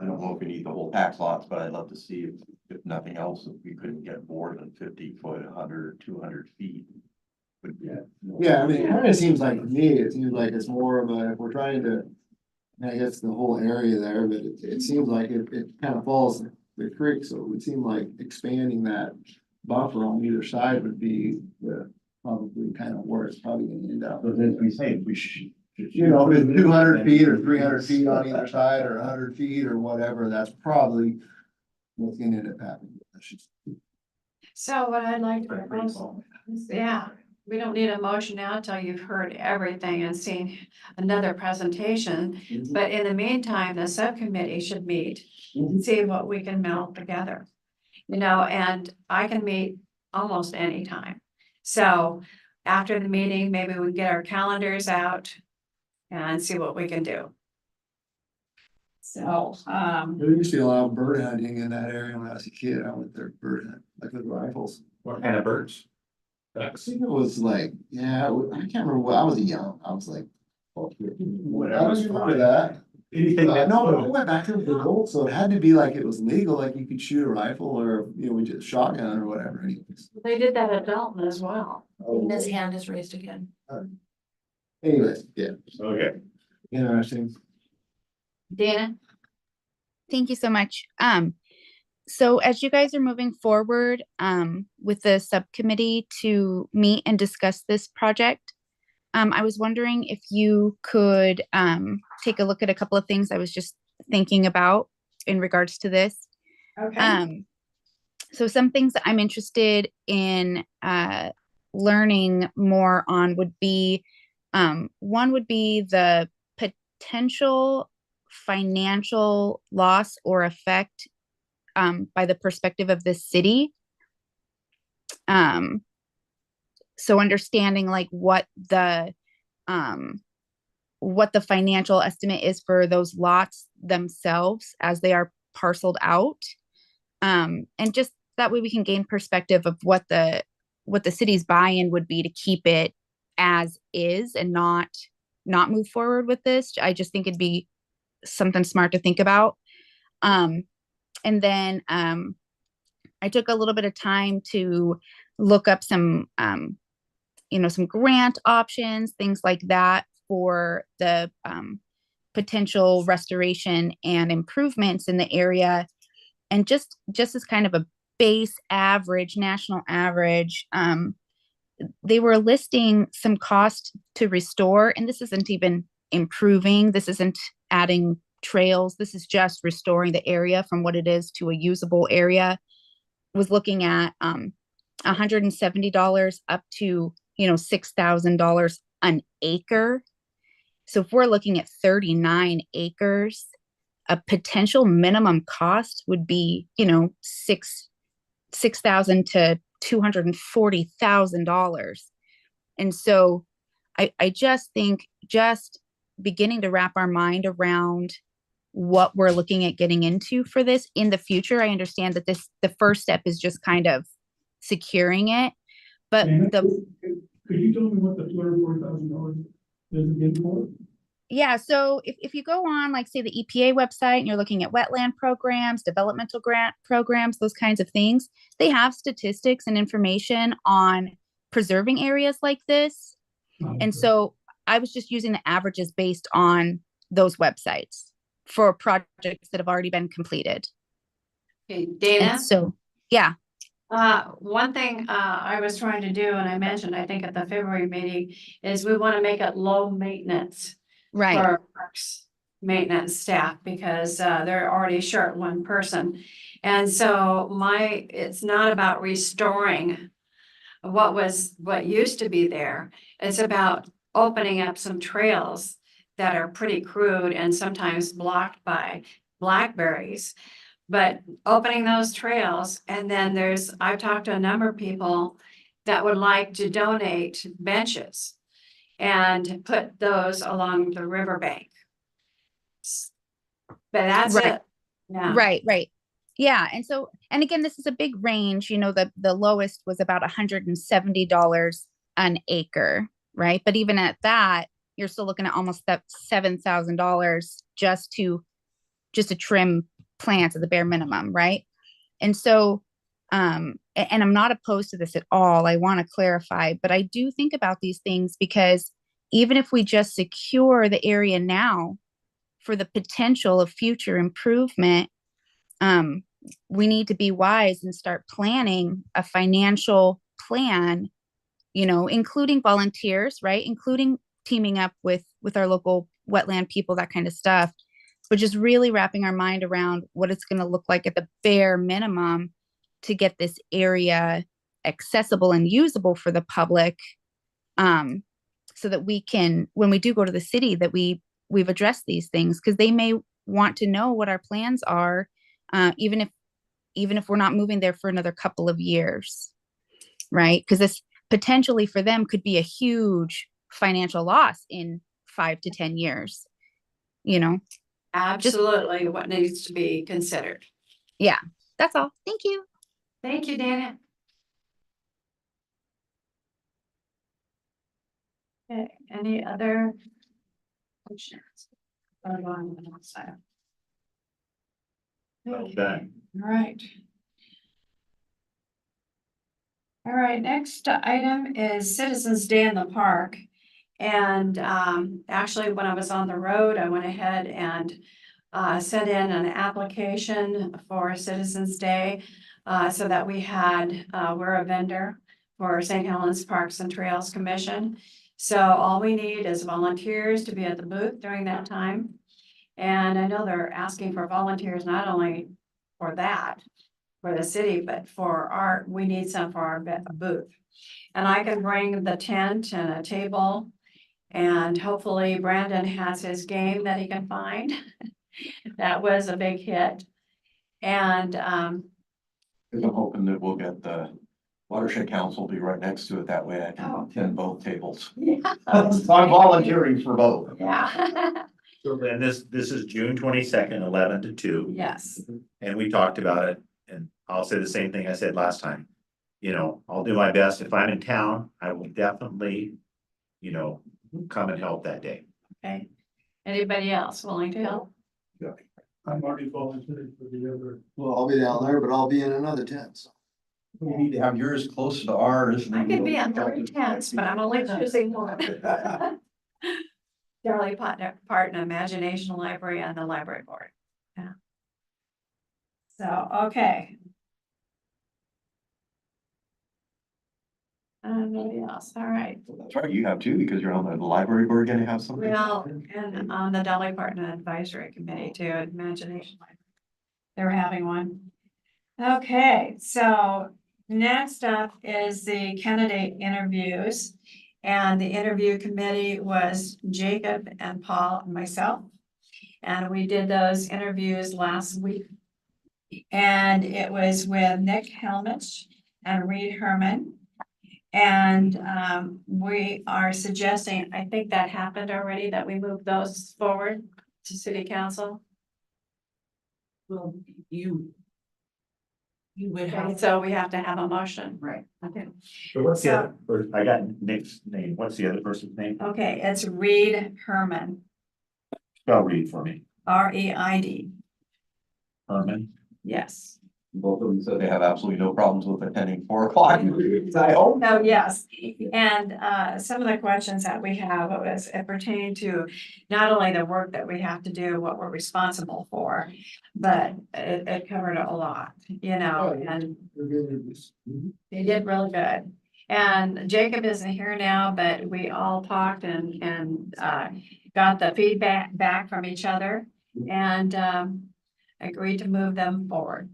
I don't know if we need the whole tax lots, but I'd love to see if nothing else, if we couldn't get more than 50 foot, 100, 200 feet. Would be- Yeah, I mean, it kind of seems like, to me, it seems like it's more of a, if we're trying to. I guess the whole area there, but it seems like it kind of falls the creek, so it would seem like expanding that buffer on either side would be the. Probably kind of where it's probably gonna end up. But as we say, we should. You know, if it's 200 feet or 300 feet on either side, or 100 feet or whatever, that's probably. What's gonna end up happening. That's just- So what I'd like to propose, yeah, we don't need a motion now until you've heard everything and seen another presentation. But in the meantime, the subcommittee should meet and see what we can meld together. You know, and I can meet almost anytime. So after the meeting, maybe we get our calendars out and see what we can do. So, There used to be a lot of bird hunting in that area when I was a kid. I went there bird hunting, like with rifles. What kind of birds? I think it was like, yeah, I can't remember what, I was young, I was like. Whatever. I don't remember that. Anything that's. No, I went back to the old, so it had to be like it was legal, like you could shoot a rifle or, you know, we did shotgun or whatever anyways. they did that at Dalton as well. And his hand is raised again. Anyways, yeah, Okay. interesting. Dana? Thank you so much. So as you guys are moving forward, with the subcommittee to meet and discuss this project, I was wondering if you could, take a look at a couple of things I was just thinking about in regards to this. Okay. So some things that I'm interested in, learning more on would be, one would be the potential financial loss or effect by the perspective of the city. So understanding like what the financial estimate is for those lots themselves as they are parceled out. And just that way we can gain perspective of what the city's buy-in would be to keep it as is and not move forward with this. I just think it'd be something smart to think about. And then I took a little bit of time to look up some some grant options, things like that for the potential restoration and improvements in the area. And just as kind of a base average, national average, they were listing some cost to restore, and this isn't even improving, this isn't adding trails, this is just restoring the area from what it is to a usable area. Was looking at $170 up to $6,000 an acre. So if we're looking at 39 acres, a potential minimum cost would be $6,000 to $240,000. And so I just think just beginning to wrap our mind around what we're looking at getting into for this in the future. I understand that the first step is just kind of securing it, but Dana, the could you tell me what the $240,000 is again for? yeah, so if you go on, like, say, the EPA website and you're looking at wetland programs, developmental grant programs, those kinds of things, they have statistics and information on preserving areas like this. And so I was just using the averages based on those websites for projects that have already been completed. Okay, And Dana, so, yeah, one thing, I was trying to do, and I mentioned, I think at the February meeting, is we want to make it low maintenance right, for our parks maintenance staff, because, they're already short one person. And so it's not about restoring what used to be there. It's about opening up some trails that are pretty crude and sometimes blocked by blackberries. But opening those trails, and then I've talked to a number of people that would like to donate benches and put those along the riverbank. But that's Right. it. Yeah. right. Yeah, and so, and again, this is a big range, the lowest was about $170 an acre, right? But even at that, you're still looking at almost that $7,000 just to trim plants at the bare minimum, right? And so, and I'm not opposed to this at all. I want to clarify, but I do think about these things because even if we just secure the area now for the potential of future improvement, we need to be wise and start planning a financial plan, including volunteers, right? Including teaming up with our local wetland people, that kind of stuff, but just really wrapping our mind around what it's going to look like at the bare minimum to get this area accessible and usable for the public, so that we can, when we do go to the city, that we've addressed these things, because they may want to know what our plans are, even if we're not moving there for another couple of years, right? Because this potentially for them could be a huge financial loss in 5 to 10 years, Absolutely, what needs to be considered. Yeah, that's all. Thank you. Thank you, Dana. Okay, any other questions? Well done. All right. All right, next item is Citizens Day in the Park. And actually, when I was on the road, I went ahead and sent in an application for Citizens Day, so that we're a vendor for St. Helens Parks and Trails Commission. So all we need is volunteers to be at the booth during that time. And I know they're asking for volunteers, not only for that, for the city, but we need some for our booth. And I can bring the tent and a table, and hopefully Brandon has his game that he can find. That was a big hit. And, I'm hoping that we'll get the Watershed Council be right next to it. That way I can attend both tables. I'm volunteering for both. yeah. So then this is June 22nd, 11 to 2. Yes. And we talked about it, and I'll say the same thing I said last time. I'll do my best. If I'm in town, I will definitely, come and help that day. Okay. Anybody else willing to help? I'm already volunteering for the other. Well, I'll be down there, but I'll be in another tent. So. We need to have yours close to ours. I could be on 3 tents, but I'm only choosing one. Charlie Parton Imagination Library and the library board. Yeah. So, okay. Nobody else, all right. That's right, you have too, because you're on the library board, gonna have something. Well, and on the Dolly Parton Advisory Committee too, Imagination Library. They're having one. Okay, so next up is the candidate interviews. And the interview committee was Jacob and Paul and myself. And we did those interviews last week. And it was with Nick Helmich and Reed Herman. And we are suggesting, I think that happened already, that we move those forward to city council. Well, you would Okay, have, so we have to have a motion. right, Okay. So what's the So- other, I got Nick's name. What's the other person's name? Okay, it's Reed Herman, Spell read for me. REID, Herman. yes. Both of them said they have absolutely no problems with attending 4 o'clock. I hope. No, yes, and some of the questions that we have was it pertained to not only the work that we have to do, what we're responsible for, but it covered a lot, you know, and they did really good. And Jacob isn't here now, but we all talked and got the feedback back from each other and agreed to move them forward.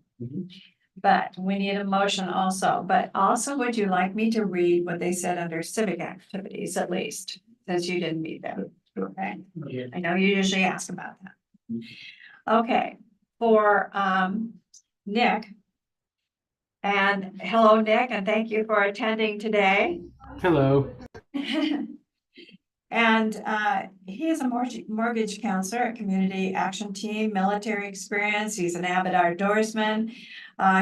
But we need a motion also, but also would you like me to read what they said under civic activities at least, since you didn't meet them? Okay, I know you usually ask about that. Okay, for Nick. And hello, Nick, and thank you for attending today. Hello. And he is a mortgage counselor at Community Action Team, military experience. He's an avid outdoorsman.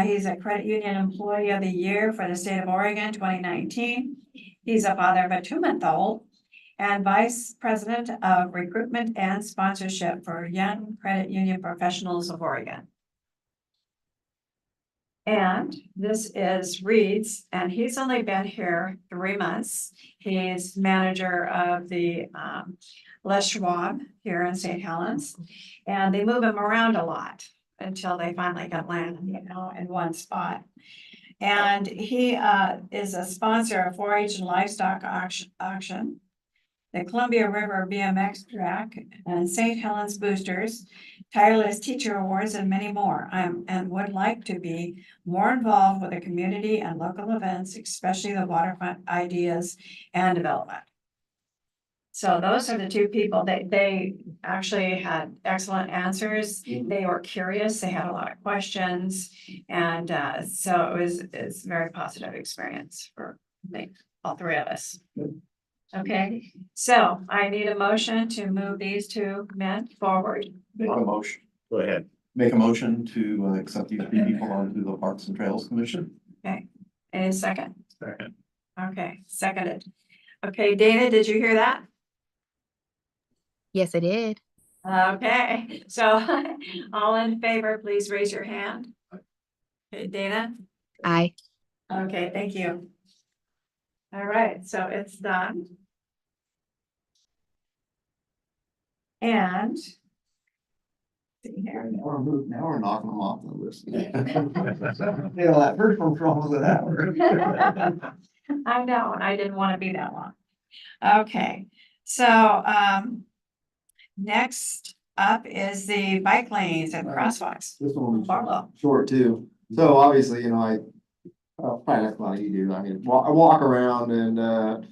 He's a credit union employee of the year for the state of Oregon, 2019. He's a father of a 2-month-old and vice president of recruitment and sponsorship for Young Credit Union Professionals of Oregon. And this is Reed's, and he's only been here 3 months. He's manager of the Les Schwab here in St. Helens. And they move him around a lot until they finally got land, you know, in one spot. And he is a sponsor of 4-H and livestock auction, the Columbia River BMX track, and St. Helens Boosters, Tireless Teacher Awards, and many more. And would like to be more involved with the community and local events, especially the waterfront ideas and development. So those are the 2 people. They actually had excellent answers. They were curious. They had a lot of questions. And so it's a very positive experience for me, all 3 of us. Okay, so I need a motion to move these 2 men forward. Make a motion. Go ahead. Make a motion to accept these 3 people onto the Parks and Trails Commission. Okay, any second? Second. Okay, seconded. Okay, Dana, did you hear that? Yes, I did. Okay, so all in favor, please raise your hand. Okay, Dana? Aye. Okay, thank you. All right, so it's done. And see here. Now we're knocking them off the list. You know, that first one for almost an hour. I know, and I didn't want to be that long. Okay, so next up is the bike lanes and crosswalks. This one was Barlow. short too. So obviously, you know, probably like a lot of you do. I mean, I walk around and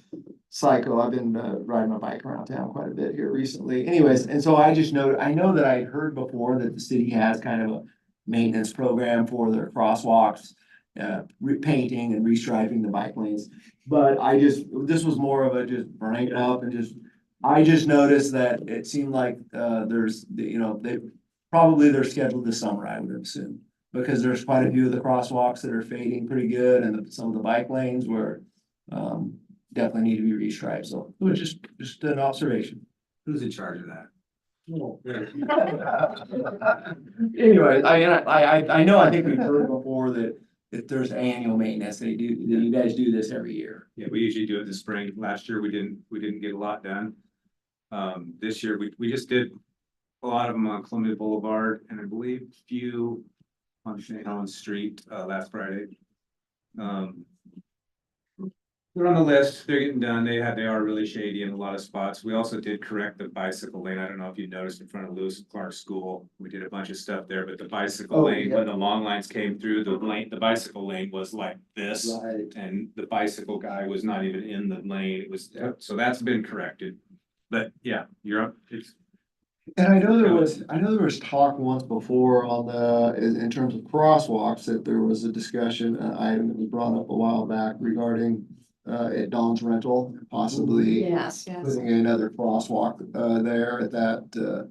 cycle. I've been riding my bike around town quite a bit here recently. Anyways, and so I know that I heard before that the city has kind of a maintenance program for their crosswalks, repainting and restriping the bike lanes. But this was more of a just bring it up and I just noticed that it seemed like there's, you know, they're scheduled this summer, I would assume. Because there's quite a few of the crosswalks that are fading pretty good and some of the bike lanes were definitely need to be restriped. So it was just an observation. Who's in charge of that? Anyway, I know, I think we've heard before that if there's annual maintenance, you guys do this every year. Yeah, we usually do it in the spring. Last year, we didn't get a lot done. This year, we just did a lot of them on Columbia Boulevard and I believe a few on St. Helens Street, last Friday. They're on the list, they're getting done, they are really shady in a lot of spots. We also did correct the bicycle lane, I don't know if you noticed in front of Lewis and Clark School, we did a bunch of stuff there, but the bicycle lane, when the long lines came through, the bicycle lane was like this. Right. And the bicycle guy was not even in the lane, it was, so that's been corrected. But yeah, you're up, And I know there was talk once before on in terms of crosswalks, that there was a discussion, item that was brought up a while back regarding at Dawn's Rental, possibly Yes, yes. putting another crosswalk there at that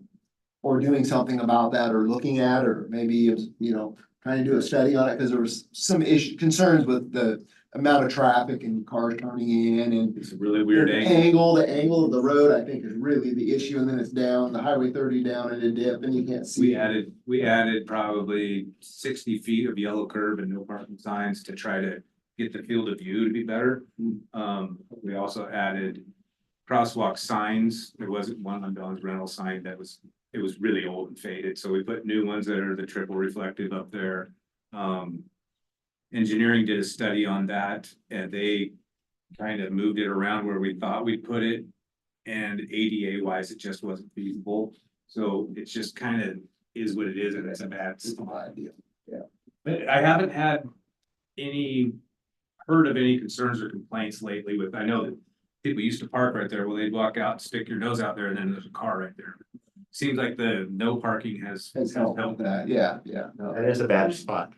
or doing something about that, or looking at, or maybe, you know, trying to do a study on it, because there was some concerns with the amount of traffic and cars turning in and It's a really weird the angle. the angle of the road, I think, is really the issue, and then it's down, the Highway 30 down in a dip, and you can't see. We added probably 60 feet of yellow curb and no parking signs to try to get the field of view to be better. We also added crosswalk signs. There wasn't one on Don's rental sign it was really old and faded, so we put new ones that are the triple reflective up there. Engineering did a study on that, and they kind of moved it around where we thought we'd put it. And ADA wise, it just wasn't feasible, so it's just kind of is what it is, and it's a bad spot. But I haven't heard of any concerns or complaints lately with, I know that people used to park right there, well, they'd walk out, stick your nose out there, and then there's a car right there. Seems like the no parking has Helped helped. that, yeah, no. That is a bad spot.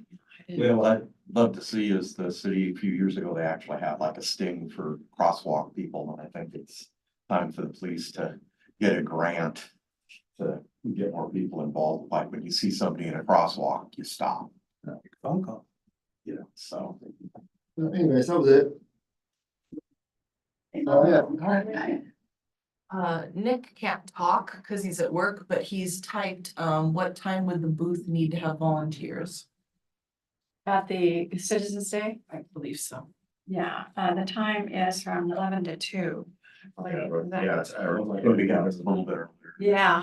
Well, I'd love to see is the city a few years ago, they actually had like a sting for crosswalk people, and I think it's time for the police to get a grant to get more people involved, like when you see somebody in a crosswalk, you stop. Phone call. Yeah, so. Anyways, that was it. Oh, yeah. Nick can't talk because he's at work, but he's typed, what time would the booth need to have volunteers? At the Citizens Day, I believe so. yeah, the time is from 11 to 2. I believe. Is that- Yeah, it's early. It'll be down a little bit earlier. Yeah,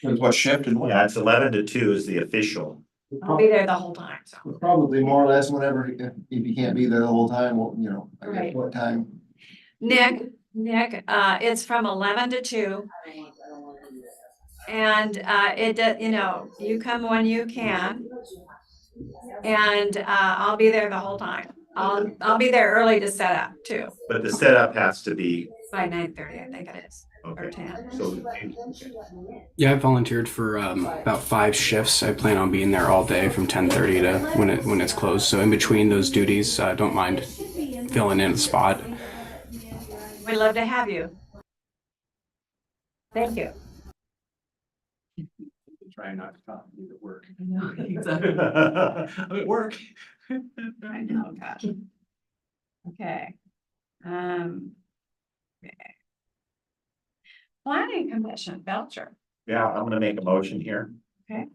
Depends what shift and what. Yeah, it's 11 to 2 is the official. I'll be there the whole time, so. Probably more or less whenever, if you can't be there the whole time, well, you know, I guess Right. what time. Nick, it's from 11 to 2. And you come when you can. And I'll be there the whole time. I'll be there early to set up too, But the setup has to be, by 9:30, I think it is, or okay, 10. so. Yeah, I volunteered for about 5 shifts. I plan on being there all day from 10:30 to when it's closed. So in between those duties, I don't mind filling in a spot. We'd love to have you. Thank you. Trying not to talk to you at work. I'm at work. I know, gosh. Okay. Okay. Planning Commission, Belcher. Yeah, I'm gonna make a motion here. Okay.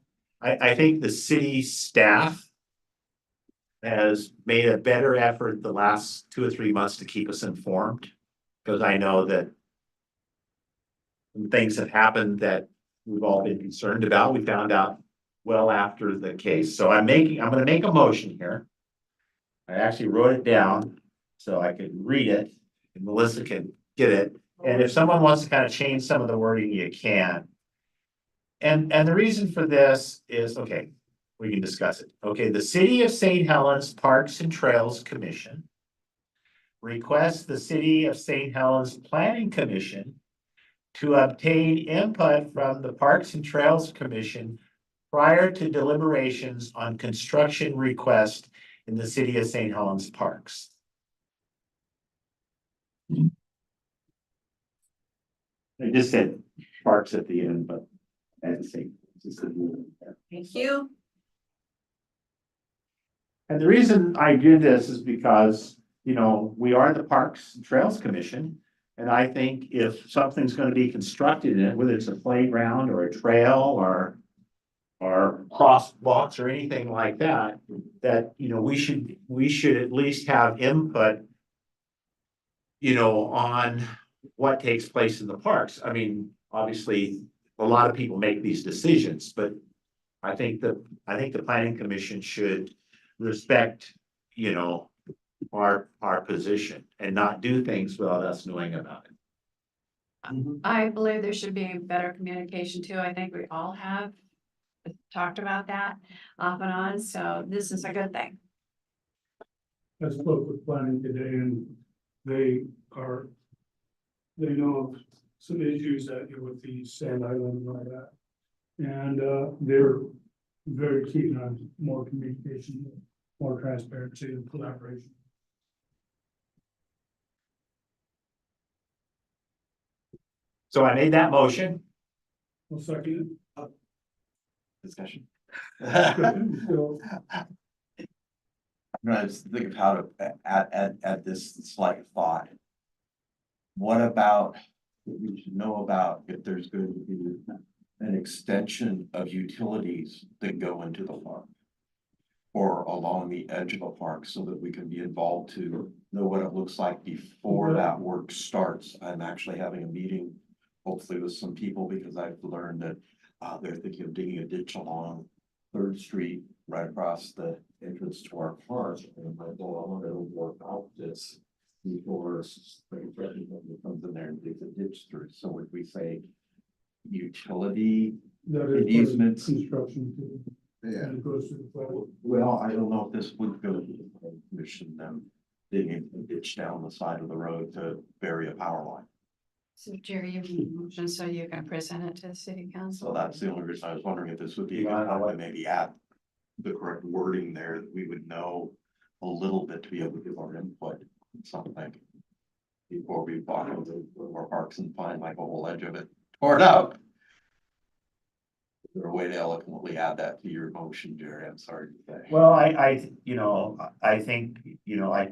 I think the city staff has made a better effort the last 2 or 3 months to keep us informed. Because I know that some things have happened that we've all been concerned about. We found out well after the case. So I'm gonna make a motion here. I actually wrote it down so I could read it and Melissa can get it. And if someone wants to kind of change some of the wording, you can. And the reason for this is, okay, we can discuss it. Okay, the City of St. Helens Parks and Trails Commission requests the City of St. Helens Planning Commission to obtain input from the Parks and Trails Commission prior to deliberations on construction request in the City of St. Helens Parks. I just said parks at the end, but at the same. Thank you. And the reason I did this is because, you know, we are the Parks and Trails Commission. And I think if something's gonna be constructed in it, whether it's a playground or a trail or crosswalks or anything like that, that, you know, we should at least have input, you know, on what takes place in the parks. I mean, obviously, a lot of people make these decisions, but I think the planning commission should respect, you know, our position and not do things without us knowing about it. I believe there should be better communication too. I think we all have talked about that off and on, so this is a good thing. I spoke with planning today and they know of some issues that with the sand island and all that. And they're very keen on more communication, more transparency and collaboration. So I made that motion. Well, second, discussion. So, I just think of how to add this slight thought. What about, we should know about if there's going to be an extension of utilities that go into the park? Or along the edge of a park so that we can be involved to know what it looks like before that work starts. I'm actually having a meeting, hopefully with some people, because I've learned that they're thinking of digging a ditch along Third Street right across the entrance to our park. And my goal, I want to work out this before spring freshening comes in there and digs a ditch through. So would we say utility that is part of easements? construction too. Yeah. And it goes to the flag. Well, I don't know if this would go to the planning commission, them digging a ditch down the side of the road to bury a power line. So Jerry, you need a motion, so you can present it to the city council. So that's the only reason I was wondering if this would be a good time to maybe add the correct wording there, that we would know a little bit to be able to give our input on something before we walk into our parks and find like a whole edge of it torn up. Is there a way to eloquently add that to your motion, Jerry? I'm sorry to say. Well, I think,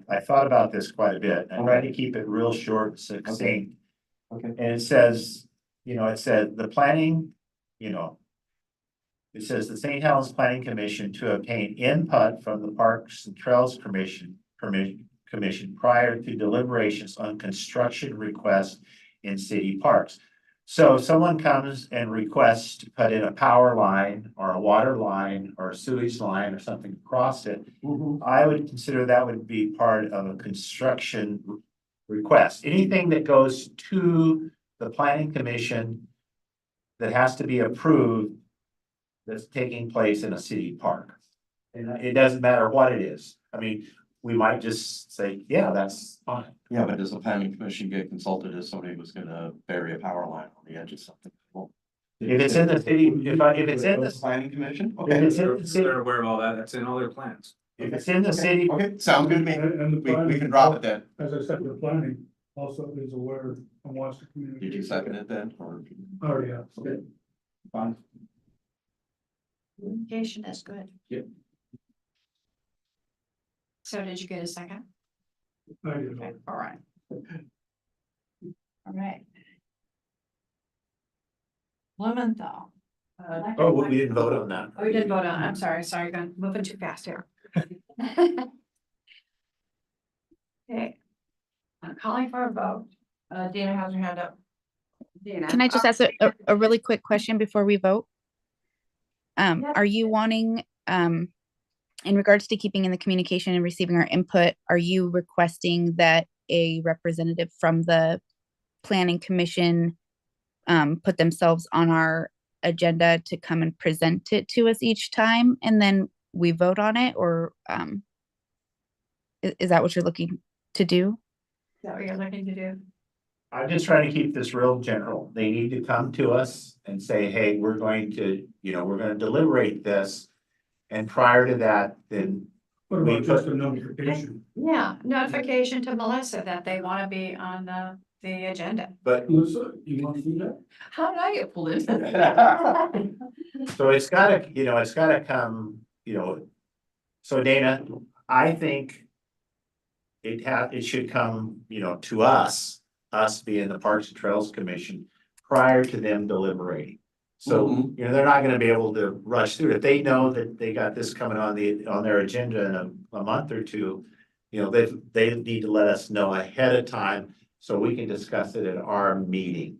I thought about this quite a bit. I tried to keep it real short, succinct. Okay. And it says, it said the planning, it says the St. Helens Planning Commission to obtain input from the Parks and Trails Commission prior to deliberations on construction requests in city parks. So if someone comes and requests to put in a power line or a water line or a sewage line or something across it, I would consider that would be part of a construction request. Anything that goes to the planning commission that has to be approved that's taking place in a city park. And it doesn't matter what it is. I mean, we might just say, yeah, that's fine. Yeah, but does the planning commission get consulted if somebody was gonna bury a power line on the edge of something? Well, If it's in the city, if it's in the, planning commission? if it's in the city, They're aware of all that. That's in all their plans. if it's in the city, Okay, sounds good to me. And the We planning, can drop it then. as I said, the planning also is aware and wants to communicate. Did you second it then, or? Oh, yeah. Okay. Fine. Communication is good. Yep. So did you get a second? I do. Okay, all right. All right. Blumenthal. oh, we didn't vote on that. Oh, we did vote on, I'm sorry, going, moving too fast here. Okay. I'm calling for a vote. Dana has her hand up. Dina. Can I just ask a really quick question before we vote? Yeah. Are you wanting, in regards to keeping in the communication and receiving our input, are you requesting that a representative from the planning commission put themselves on our agenda to come and present it to us each time and then we vote on it, or is that what you're looking to do? Is that what you're looking to do? I'm just trying to keep this real general. They need to come to us and say, hey, we're going to, we're gonna deliberate this. And prior to that, then What about just a notification? Yeah, notification to Melissa that they want to be on the agenda. but Melissa, you want to do that? How did I get pulled in? so it's gotta come, so Dana, I think. It should come, to us being the Parks and Trails Commission, prior to them deliberating. So, they're not gonna be able to rush through it. If they know that they got this coming on their agenda in a month or two. They need to let us know ahead of time so we can discuss it at our meeting.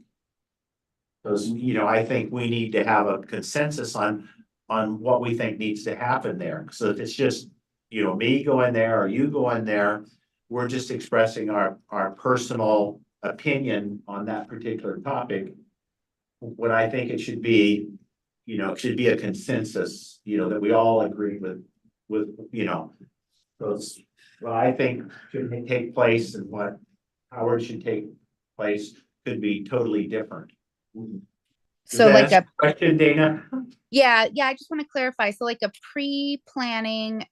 Because, I think we need to have a consensus on what we think needs to happen there. So if it's just, me going there or you going there, we're just expressing our personal opinion on that particular topic. What I think it should be, it should be a consensus, that we all agree with, those, what I think should take place and how it should take place could be totally different. Does So that like answer your question, Dana? yeah, I just want to clarify. So like a pre-planning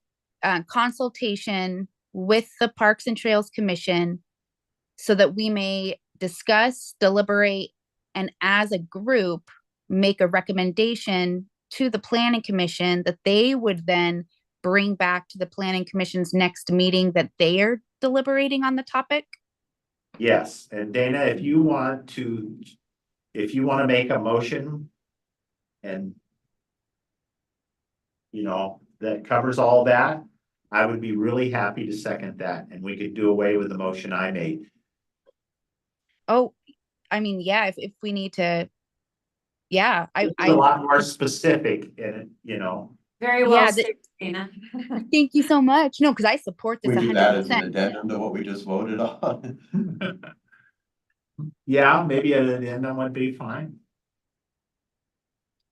consultation with the Parks and Trails Commission so that we may discuss, deliberate, and as a group, make a recommendation to the planning commission that they would then bring back to the planning commission's next meeting that they are deliberating on the topic? Yes, and Dana, if you want to make a motion and that covers all that, I would be really happy to second that, and we could do away with the motion I made. Oh, I mean, yeah, if we need to, yeah, It's a lot more specific and, Very Yeah, well the- stated, Dana. thank you so much. No, because I support this We do that as an 100%. addendum to what we just voted on. yeah, maybe an addendum would be fine.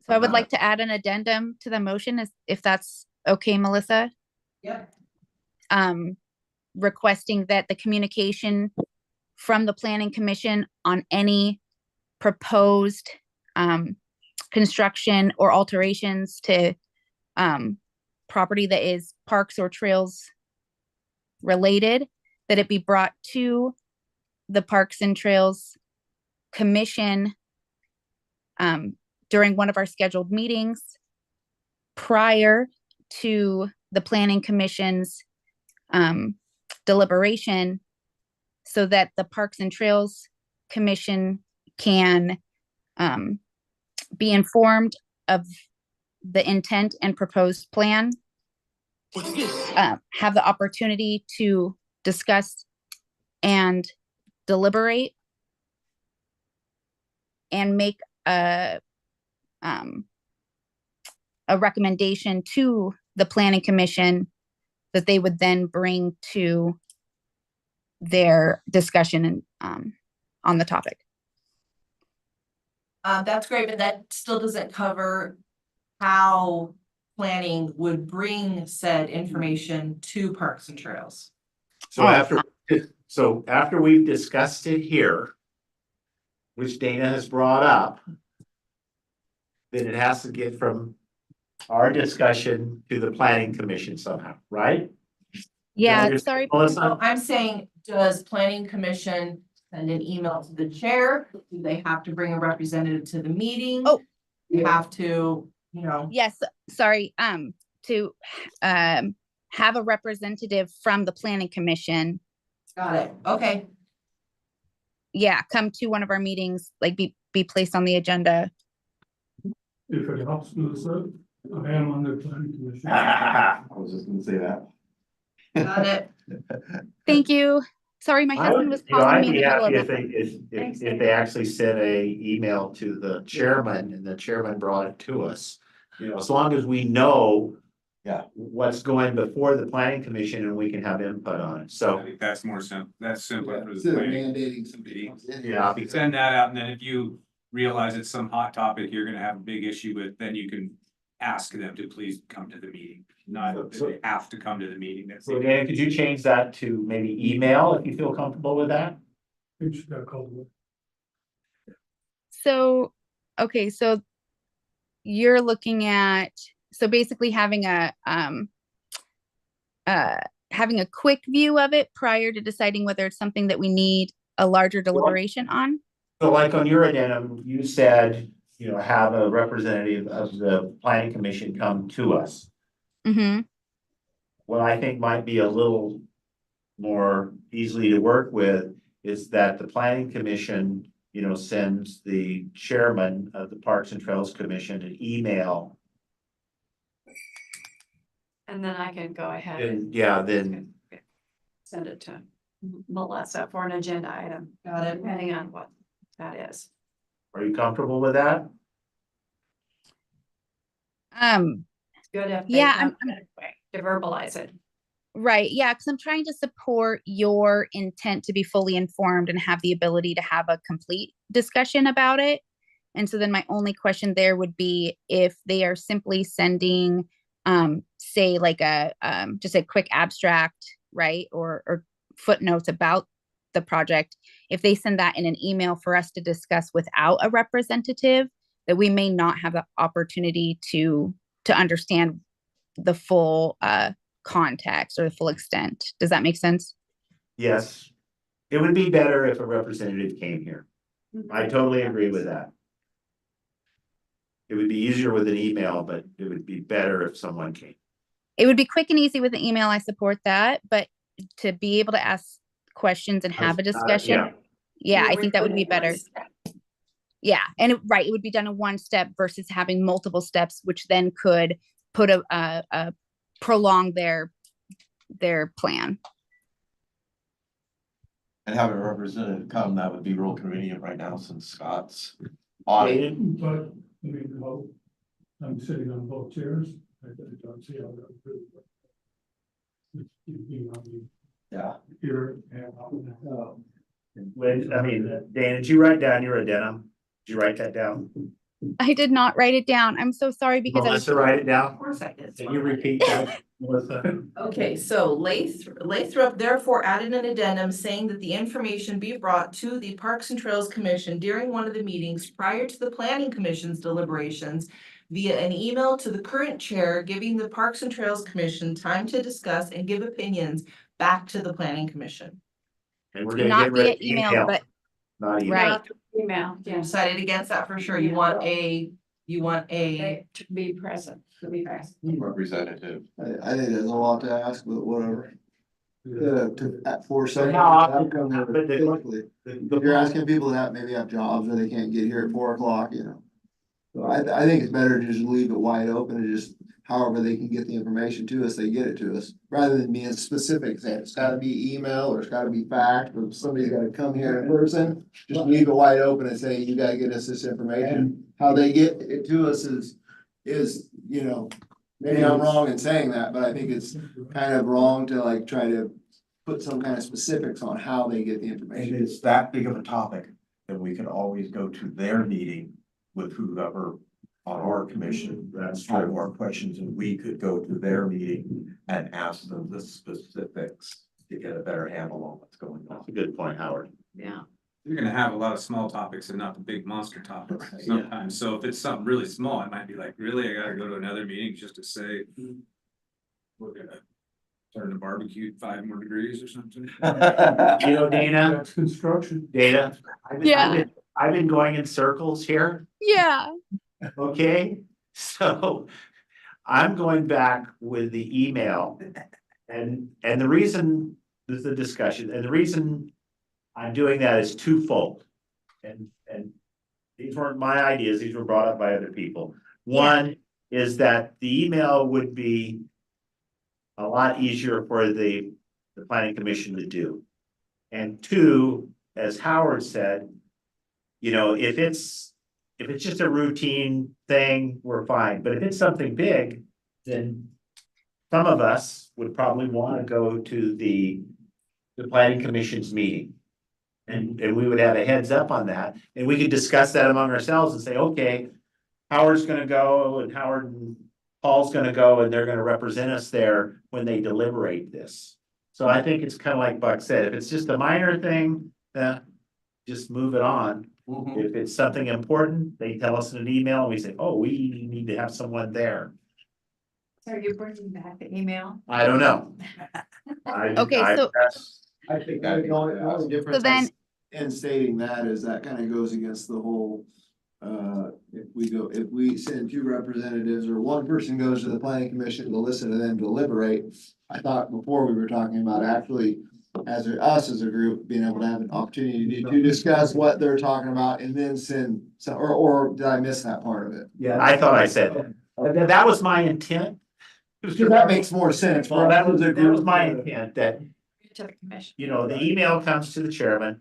So I would like to add an addendum to the motion if that's okay, Melissa. Yep. Requesting that the communication from the planning commission on any proposed construction or alterations to property that is parks or trails related, that it be brought to the Parks and Trails Commission during one of our scheduled meetings prior to the planning commission's deliberation, so that the Parks and Trails Commission can be informed of the intent and proposed plan, have the opportunity to discuss and deliberate, and make a recommendation to the planning commission that they would then bring to their discussion on the topic. That's great, but that still doesn't cover how planning would bring said information to Parks and Trails. So after we've discussed it here, which Dana has brought up, then it has to get from our discussion to the planning commission somehow, right? Yeah, you're sorry. Melissa? So I'm saying, does planning commission send an email to the chair? Do they have to bring a representative to the meeting? Oh. You have to, Yes, sorry, to have a representative from the planning commission, got it. Okay, yeah, come to one of our meetings, like be placed on the agenda. If it helps, Melissa, I am on the planning commission. I was just gonna say that. got it. Thank you. Sorry, my husband was calling I'd me in be the middle happy of if they actually sent a email to the chairman and the chairman brought it to us. As long as we know what's going before the planning commission and we can have input on it. I So, think that's more simple, that's simpler for the Instead of planning. mandating somebody comes in. yeah, Send that out, and then if you realize it's some hot topic you're gonna have a big issue with, then you can ask them to please come to the meeting. Not that they have to come to the meeting. That's so Dan, could you change that to maybe email if you feel comfortable with that? It should got called. So, okay, so you're looking at, so basically having a quick view of it prior to deciding whether it's something that we need a larger deliberation on? So like on your addendum, you said, have a representative of the planning commission come to us. Mm-hmm. What I think might be a little more easily to work with is that the planning commission, sends the chairman of the Parks and Trails Commission an email. And then I can go ahead And then, send it to Melissa for an agenda item, Got it. depending on what that is. are you comfortable with that? It's good if they Yeah, have a way to verbalize it. Right, yeah, because I'm trying to support your intent to be fully informed and have the ability to have a complete discussion about it. And so then my only question there would be if they are simply sending, say like just a quick abstract, right? Or footnotes about the project, if they send that in an email for us to discuss without a representative, that we may not have the opportunity to understand the full, context or the full extent. Does that make sense? Yes. It would be better if a representative came here. I totally agree with that. It would be easier with an email, but it would be better if someone came. It would be quick and easy with an email. I support that, but to be able to ask questions and have a discussion, yeah, I think that would be better. Yeah, and right, it would be done in one step versus having multiple steps, which then could put a prolong their plan. And having a representative come, that would be real convenient right now since Scott's on it. Dated? But, I mean, well, I'm sitting on both chairs. I don't see how that would. You know, Yeah. here and out. When, I mean, Dana, did you write down your addendum? Did you write that down? I did not write it down. I'm so sorry because Melissa, write it Of down? course I did. Can you repeat that, Melissa? Okay, so Lathrop therefore added an addendum saying that the information be brought to the Parks and Trails Commission during one of the meetings prior to the Planning Commission's deliberations via an email to the current chair, giving the Parks and Trails Commission time to discuss and give opinions back to the Planning Commission. And we're gonna not get rid via of email, but Not email. right. Not email, You yes, decided against that for sure. You want a, they to be present, to be present. Representative. I think there's a lot to ask, but whatever. For some. No, but If you're asking people that maybe have jobs or they can't get here at 4 o'clock, you know. So I think it's better to just leave it wide open and just however they can get the information to us, they get it to us. Rather than being specific, saying it's gotta be email or it's gotta be fax, or somebody's gotta come here in person. Just leave it wide open and say, you gotta get us this information. How they get it to us is, you know, maybe I'm wrong in saying that, but I think it's kind of wrong to like try to put some kind of specifics on how they get the If information. it's that big of a topic, then we can always go to their meeting with whoever on our commission. That's have more questions, and we could go to their meeting and ask them the specifics to get a better handle on what's going on. That's a good point, Howard. yeah. You're gonna have a lot of small topics and not the big monster topics sometimes. So if it's something really small, it might be like, really, I gotta go to another meeting just to say. We're gonna turn the barbecue 5 more degrees or something. You know, Dana, That's construction. Dana, Yeah. I've been going in circles here, Yeah. okay? So I'm going back with the email and the reason there's the discussion and the reason I'm doing that is twofold. And these weren't my ideas, these were brought up by other people. One is that the email would be a lot easier for the planning commission to do. And two, as Howard said, you know, if it's just a routine thing, we're fine, but if it's something big, then some of us would probably want to go to the planning commission's meeting. And we would have a heads up on that, and we could discuss that among ourselves and say, okay, Howard's gonna go and Howard and Paul's gonna go and they're gonna represent us there when they deliberate this. So I think it's kind of like Buck said, if it's just a minor thing, just move it on. If it's something important, they tell us in an email and we say, oh, we need to have someone there. So are you bringing back the email? I don't know. Okay, so- I think that the only difference then- in stating that is that kind of goes against the whole. If we send 2 representatives or one person goes to the planning commission to listen to them deliberate. I thought before we were talking about actually, as a group, being able to have an opportunity to discuss what they're talking about and then send, or did I miss that part of it? Yeah, I thought I said that. That was my intent. Because that makes more sense. Well, that was my intent, that, To the commission. you know, the email comes to the chairman.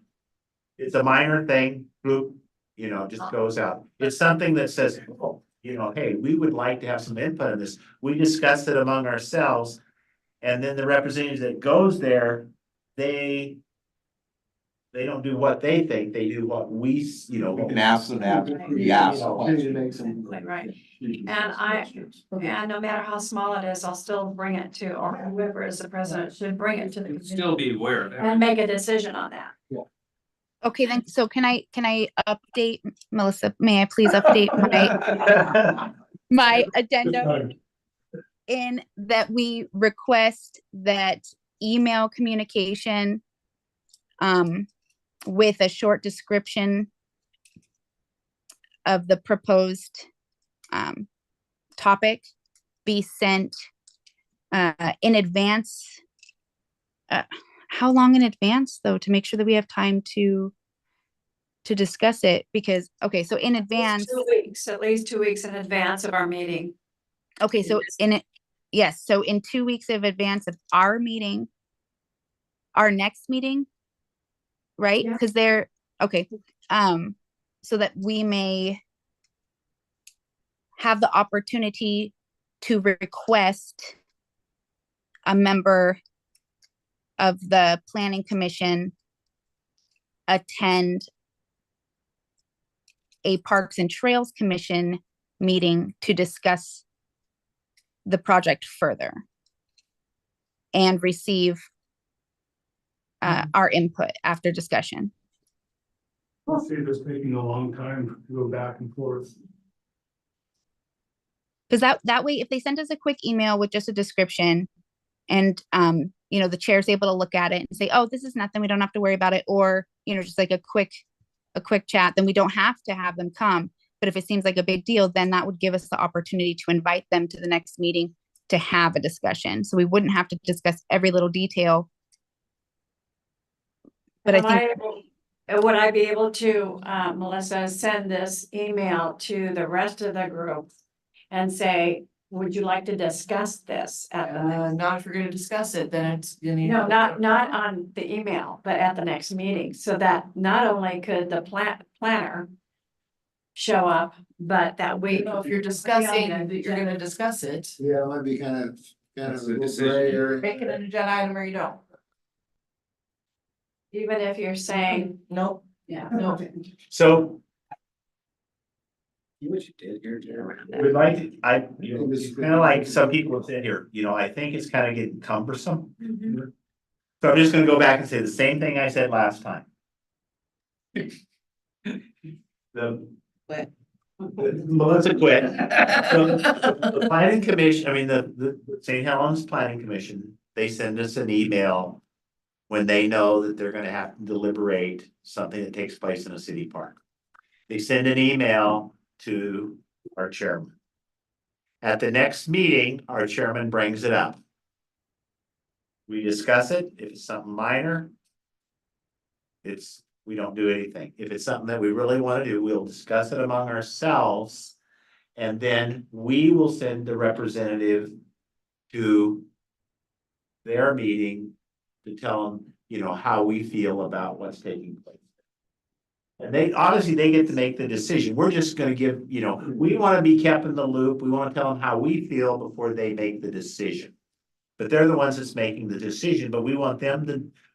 It's a minor thing, group, you know, just goes out. It's something that says, oh, you know, hey, we would like to have some input on this. We discussed it among ourselves. And then the representative that goes there, they don't do what they think, they do what we, you know. We can ask them to ask, To make some. Right. And no matter how small it is, I'll still bring it to, or whoever is the president should bring it to the commission Still be aware of that. and make a decision on that. Okay, then, so can I update, Melissa, may I please update my addendum in that we request that email communication with a short description of the proposed topic be sent in advance. How long in advance though, to make sure that we have time to discuss it? Because, okay, so in advance, 2 weeks, at least 2 weeks in advance of our meeting. okay, so yes, so in 2 weeks of advance of our meeting, our next meeting, right? Yeah. Because okay, so that we may have the opportunity to request a member of the planning commission attend a Parks and Trails Commission meeting to discuss the project further and receive our input after discussion. I see this taking a long time to go back and forth. Because that way, if they send us a quick email with just a description and, the chair's able to look at it and say, oh, this is nothing, we don't have to worry about it. Or, just like a quick chat, then we don't have to have them come. But if it seems like a big deal, then that would give us the opportunity to invite them to the next meeting to have a discussion. So we wouldn't have to discuss every little detail. But Would I be able to, Melissa, send this email to the rest of the group and say, would you like to discuss this at the next? Not if you're gonna discuss it, then it's, you need. No, not on the email, but at the next meeting, so that not only could the planner show up, but that we. If you're discussing, that you're gonna discuss it, Yeah, it might be kind of That's a the little decision. gray area. make it an agenda item or you don't. Even if you're saying, Nope, yeah. nope. So See what you did here, Jeremy? we'd like, it's kind of like some people have said here, I think it's kind of getting cumbersome. So I'm just gonna go back and say the same thing I said last time. Quit. Melissa quit. The planning commission, the St. Helens Planning Commission, they send us an email when they know that they're gonna have to deliberate something that takes place in a city park. They send an email to our chairman. At the next meeting, our chairman brings it up. We discuss it. If it's something minor, we don't do anything. If it's something that we really want to do, we'll discuss it among ourselves. And then we will send the representative to their meeting to tell them, how we feel about what's taking place. And they get to make the decision. We're just gonna give, we wanna be kept in the loop. We wanna tell them how we feel before they make the decision. But they're the ones that's making the decision, but we want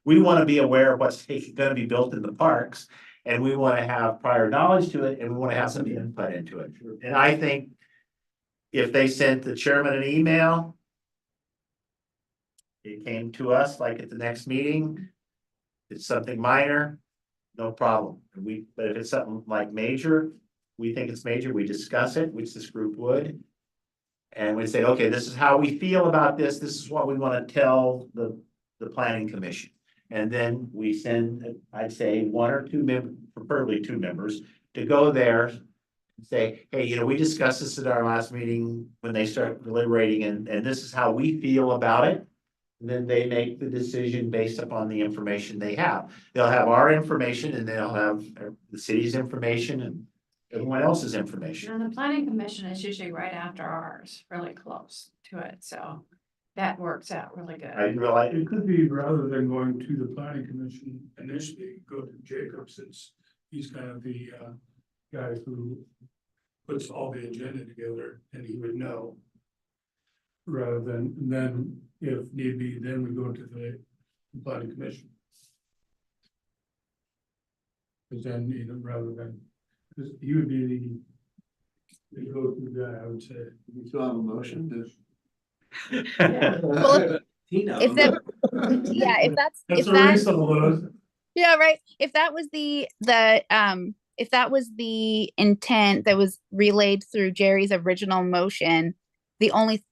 we wanna be aware of what's gonna be built in the parks. And we wanna have prior knowledge to it, and we wanna have some input into it. And I think if they sent the chairman an email, it came to us like at the next meeting, it's something minor, no problem. But if it's something like major, we think it's major, we discuss it, which this group would. And we say, okay, this is how we feel about this. This is what we want to tell the planning commission. And then we send, I'd say, 1 or 2 members, preferably 2 members, to go there and say, hey, we discussed this at our last meeting when they start deliberating, and this is how we feel about it. And then they make the decision based upon the information they have. They'll have our information, and they'll have the city's information and everyone else's information. And the planning commission is usually right after ours, really close to it, so that works out really good. I realize, It could be rather than going to the planning commission initially, go to Jacob, since he's kind of the guy who puts all the agenda together, and he would know. Rather than, then if need be, then we go to the planning commission. Because then, rather than, because he would be the go-to guy, I would say. You still have a motion to. Well, if that, yeah, if that's, That's if a that, reasonable. yeah, right. If that was if that was the intent that was relayed through Jerry's original motion, the only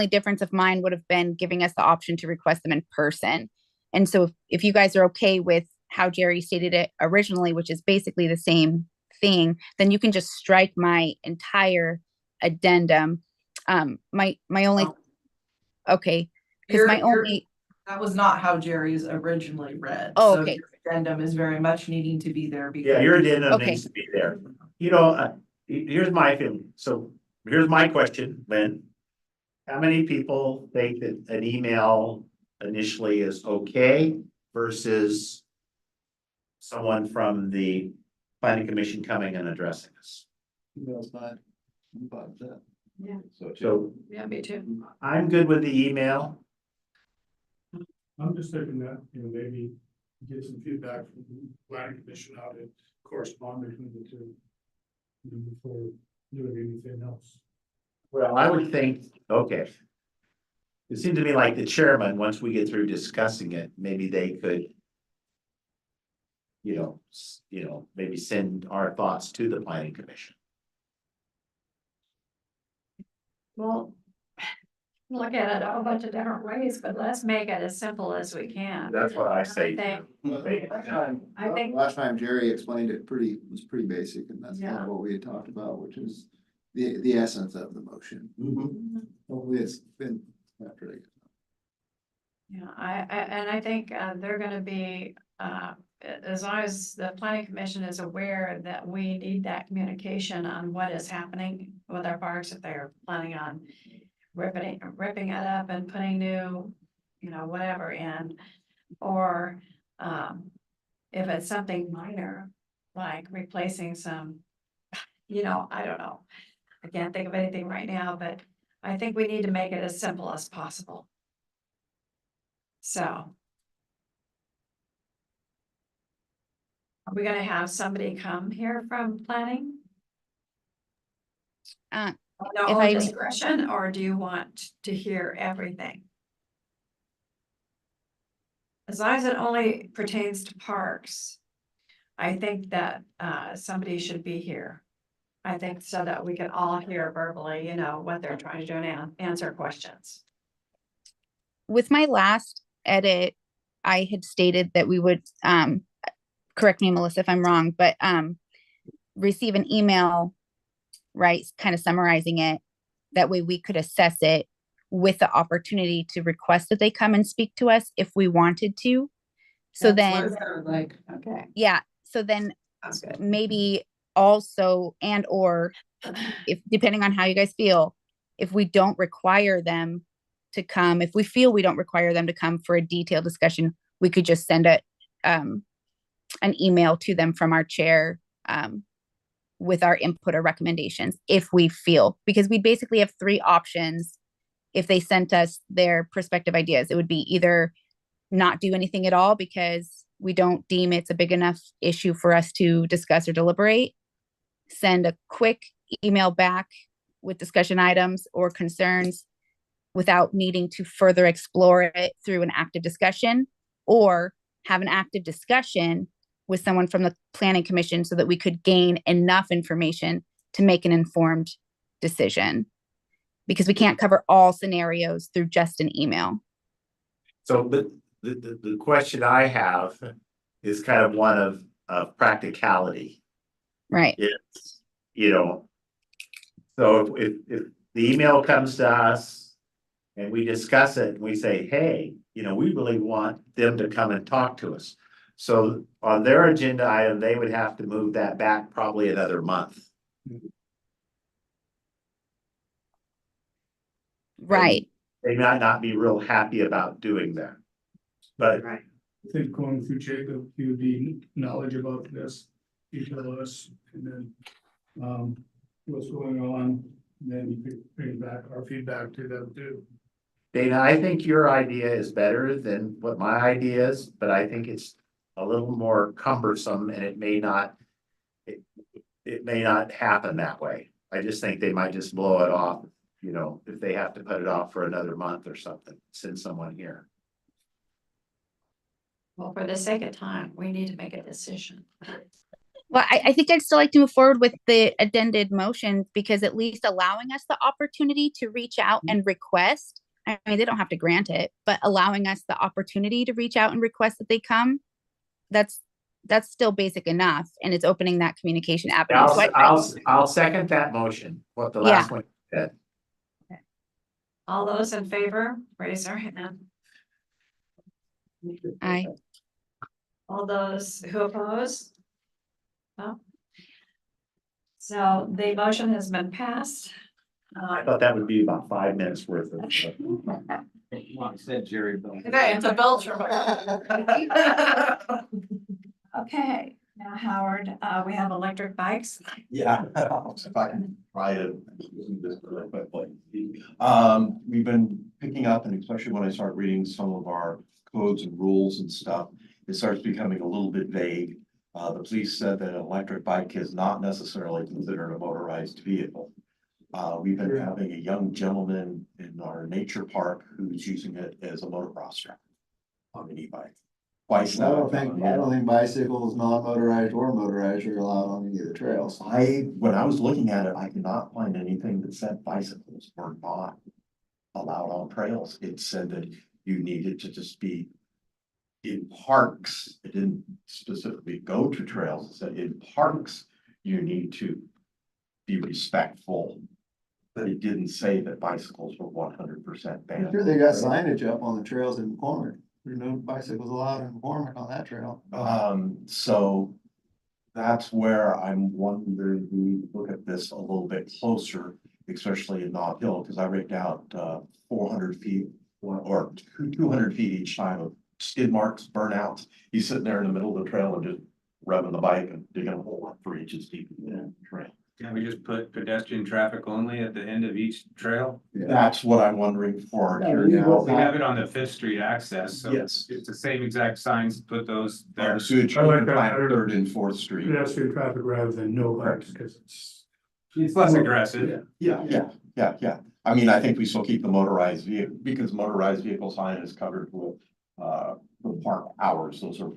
difference of mine would have been giving us the option to request them in person. And so if you guys are okay with how Jerry stated it originally, which is basically the same thing, then you can just strike my entire addendum. My only, okay, because Your- my your- only, That was not how Jerry's originally read. Oh, So okay. your addendum is very much needing to be there because. Yeah, your addendum Okay. needs to be there. You know, here's my feeling. So here's my question, Lynn. How many people think that an email initially is okay versus someone from the planning commission coming and addressing us? Email's fine. I'm fine with that. So Yeah, me too. I'm good with the email. I'm just thinking that, maybe get some feedback from the planning commission, how to correspond between the two. Before doing anything else. Well, I would think, okay. It seemed to me like the chairman, once we get through discussing it, maybe they could. Maybe send our thoughts to the planning commission. Well, look at it a whole bunch of different ways, but let's make it as simple as we can. That's what I say. I think- Last time Jerry explained it was pretty basic, and that's kind Yeah. of what we had talked about, which is the essence of the motion. Hopefully it's been after they. Yeah, I think they're gonna be, as long as the planning commission is aware that we need that communication on what is happening with our parks, if they're planning on ripping it up and putting new, whatever in, or, if it's something minor, like replacing some, I don't know. I can't think of anything right now, but I think we need to make it as simple as possible. So. Are we gonna have somebody come here from planning? Uh, No if own I- discretion, or do you want to hear everything? As long as it only pertains to parks, I think that somebody should be here. I think so that we can all hear verbally, what they're trying to do and answer questions. with my last edit, I had stated that we would, correct me, Melissa, if I'm wrong, but, receive an email, right, kind of summarizing it. That way we could assess it with the opportunity to request that they come and speak to us if we wanted to. So then, Like, okay, yeah, so then that's good. maybe also, and or if, depending on how you guys feel, if we don't require them to come, if we feel we don't require them to come for a detailed discussion, we could just send an email to them from our chair, with our input or recommendations if we feel, because we basically have three options. If they sent us their prospective ideas, it would be either not do anything at all because we don't deem it's a big enough issue for us to discuss or deliberate, send a quick email back with discussion items or concerns without needing to further explore it through an active discussion, or have an active discussion with someone from the planning commission so that we could gain enough information to make an informed decision. Because we can't cover all scenarios through just an email. So, but the question I have is kind of one of practicality. Right. It's, so if the email comes to us and we discuss it, and we say, hey, we really want them to come and talk to us. So on their agenda item, they would have to move that back probably another month. Right. They might not be real happy about doing that. But Right. I think going through Jacob, he would be knowledgeable about this, you tell us, and then, what's going on, and then you could bring back our feedback to them too. Dana, I think your idea is better than what my idea is, but I think it's a little more cumbersome and it may not happen that way. I just think they might just blow it off, if they have to put it off for another month or something, send someone here. Well, for the sake of time, we need to make a decision. Well, I think I'd still like to move forward with the addended motion because at least allowing us the opportunity to reach out and request. I mean, they don't have to grant it, but allowing us the opportunity to reach out and request that they come. That's that's still basic enough, and it's opening that communication avenue. So I'll second that motion, what the Yeah. last one said. All those in favor, raise their hand. I All those who oppose? No. So the motion has been passed. I thought that would be about 5 minutes worth of. Said Jerry. Okay, it's a Belcher. Okay, now Howard, we have electric bikes. Yeah, if I can try to do this really quickly. We've been picking up, and especially when I start reading some of our codes and rules and stuff, it starts becoming a little bit vague. The police said that an electric bike is not necessarily considered a motorized vehicle. We've been having a young gentleman in our nature park who's using it as a motocross track on an e-bike. Twice I now. don't think bicycles, non-motorized or motorized are allowed on any of the trails. When I was looking at it, I could not find anything that said bicycles were not allowed on trails. It said that you needed to just be in parks. It didn't specifically go to trails. It said in parks, you need to be respectful. But it didn't say that bicycles were 100% I'm banned. sure they got signage up on the trails in McCormick. There's no bicycles allowed in McCormick on that trail. So that's where I'm wondering, we look at this a little bit closer, especially in Knott Hill, because I rigged out 400 feet or 200 feet each time of skid marks, burnouts. He's sitting there in the middle of the trail and just revving the bike and digging a hole 3 inches deep in the trail. Can we just put pedestrian traffic only at the end of each trail? That's what I'm wondering for here We now. have it on the Fifth Street access, so Yes. it's the same exact signs, put those there. The sewage I like treatment that plant, better. 3rd and 4th Street. Pedestrian traffic rather than no bikes, because It's less aggressive. Yeah. I mean, I think we still keep the motorized vehicle, because motorized vehicle sign is covered with, the park hours, those are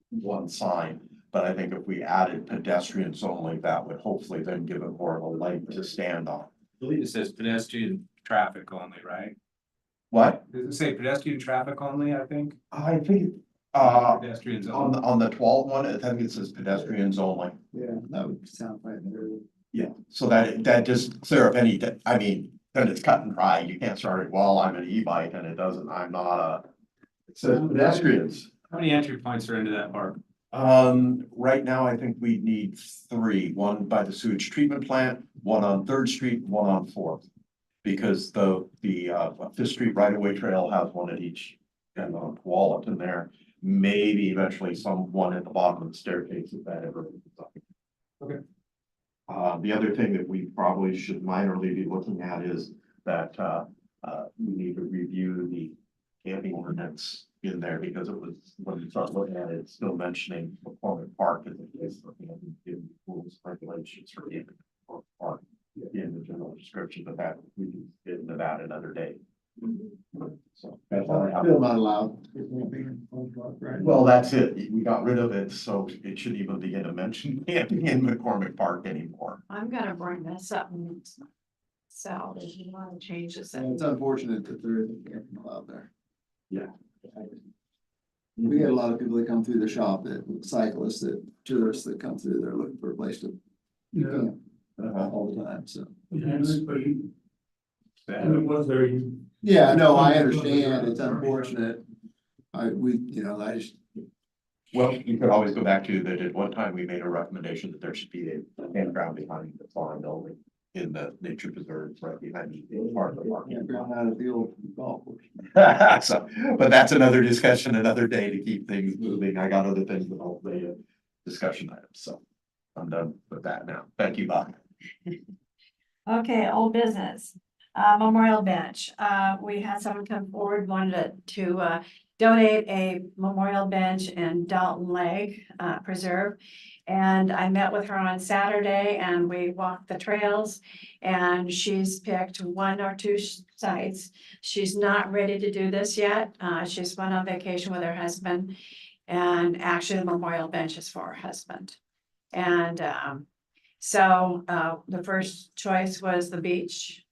one sign. But I think if we added pedestrians only, that would hopefully then give it more of a leg to stand on. I believe it says pedestrian traffic only, right? What? Does it say pedestrian traffic only, I think? I think, Pedestrians on only. on the 12th one, I think it says pedestrians only. Yeah, that would sound right there. Yeah, so that just clear up any, I mean, then it's cut and dry. You can't start it, well, I'm an e-bike and it doesn't, I'm not a. It says pedestrians. How many entry points are into that park? Right now, I think we need 3, one by the sewage treatment plant, one on 3rd Street, one on 4th. Because the 5th Street right-of-way trail has one at each end on Tualatin in there. Maybe eventually someone at the bottom of the staircase if that ever. Okay. The other thing that we probably should minorly be looking at is that, we need to review the camping ordinance in there, because it was, when you start looking at it, it's still mentioning McCormick Park as a place for camping, rules, regulations for camping or park in the general description, but that we can get into that another day. So that's all I have. Still not allowed. Right. Well, that's it. We got rid of it, so it shouldn't even begin to mention camping in McCormick Park anymore. I'm gonna bring this up next month. So there's a lot of changes. And it's unfortunate that there isn't camping allowed there. Yeah. We get a lot of people that come through the shop, that cyclists, that tourists that come through, they're looking for a place to yeah. camp all the time, so. But it was very. Yeah, no, I understand, it's unfortunate. I just, Well, you could always go back to that at one time we made a recommendation that there should be a campground behind the farm building in the nature preserve right behind the part of the park. campground out at the old golf course. So, but that's another discussion, another day to keep things moving. I got other things that I'll say, discussion items, so I'm done with that now. Thank you, Bob. Okay, old business, memorial bench. We had someone come forward, wanted to donate a memorial bench in Dalton Lake Preserve. And I met with her on Saturday and we walked the trails and she's picked 1 or 2 sites. She's not ready to do this yet. She's went on vacation with her husband. And actually the memorial bench is for her husband. And so the first choice was the beach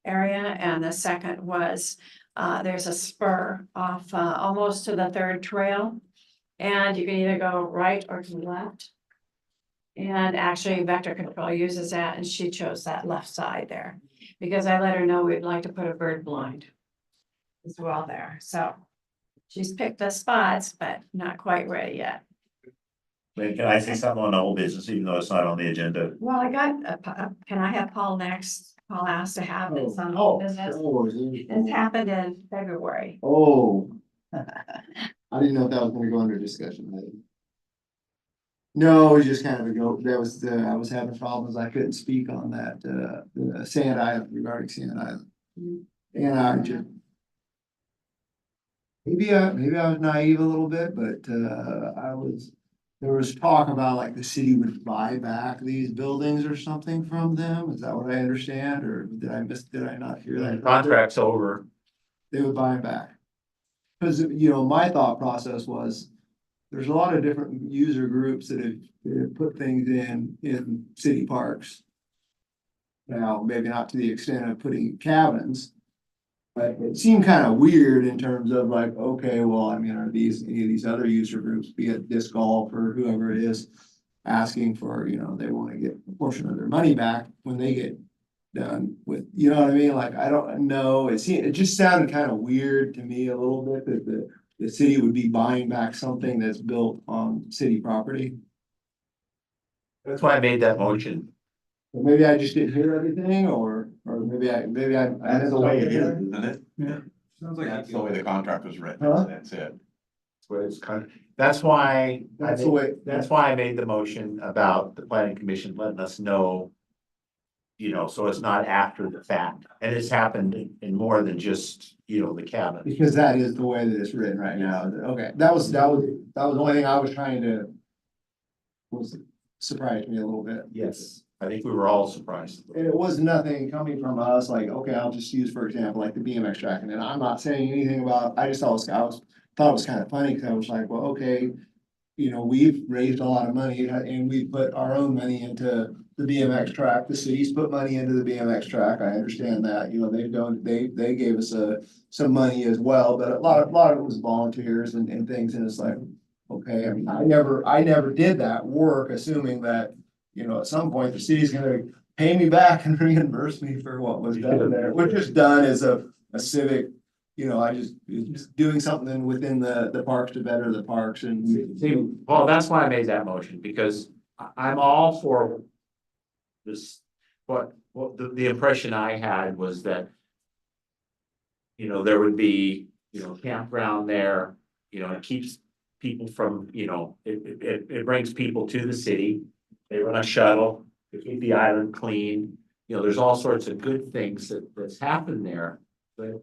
area and the second was there's a spur off almost to the 3rd trail. And you can either go right or to the left. And actually vector control uses that and she chose that left side there. Because I let her know we'd like to put a bird blind as well there, so. She's picked the spots, but not quite ready yet. Wait, can I say something on the whole business, even though it's not on the agenda? Well, I got, can I have Paul next? Paul asked to have this on the Oh, business. oh, This happened in February. oh. I didn't know if that was gonna go under discussion. No, it was just kind of a go, that was the, I was having problems, I couldn't speak on that, the Sand Island, regarding Sand Island. And I just. Maybe I was naive a little bit, but, there was talk about like the city would buy back these buildings or something from them, is that what I understand, or did I not hear that? Contract's over. They would buy them back. Cause, you know, my thought process was, there's a lot of different user groups that have put things in city parks. Now, maybe not to the extent of putting cabins. But it seemed kind of weird in terms of like, okay, well, I mean, are these, any of these other user groups, be it disc golf or whoever it is. Asking for, you know, they want to get a portion of their money back when they get done with, you know what I mean? Like, I don't know, it just sounded kind of weird to me a little bit that the city would be buying back something that's built on city property. That's why I made that motion. But maybe I just didn't hear everything, or maybe I. That's the way it is, isn't it? Yeah. Sounds like. That's the way the contract was written, Huh? that's it. Where it's kind of, that's why, That's the way, that's why I made the motion about the planning commission letting us know. You know, so it's not after the fact, and it's happened in more than just, you know, the cabin. because that is the way that it's written right now. Okay, that was the only thing I was trying to. Was surprised me a little bit. Yes, I think we were all surprised. And it was nothing coming from us, like, okay, I'll just use, for example, like the BMX track, and then I'm not saying anything about, I just thought it was kind of funny, cause I was like, well, okay. You know, we've raised a lot of money and we put our own money into the BMX track, the city's put money into the BMX track, I understand that, you know, they gave us some money as well, but a lot of it was volunteers and things, and it's like. Okay, I mean, I never did that work, assuming that, you know, at some point the city's gonna pay me back and reimburse me for what was done there, which is done as a civic. You know, just doing something within the parks to better the parks and. See, well, that's why I made that motion, because I'm all for. This, what the impression I had was that. You know, there would be, you know, campground there, you know, it keeps people from, you know, it brings people to the city. They run a shuttle, to keep the island clean, you know, there's all sorts of good things that's happened there, but.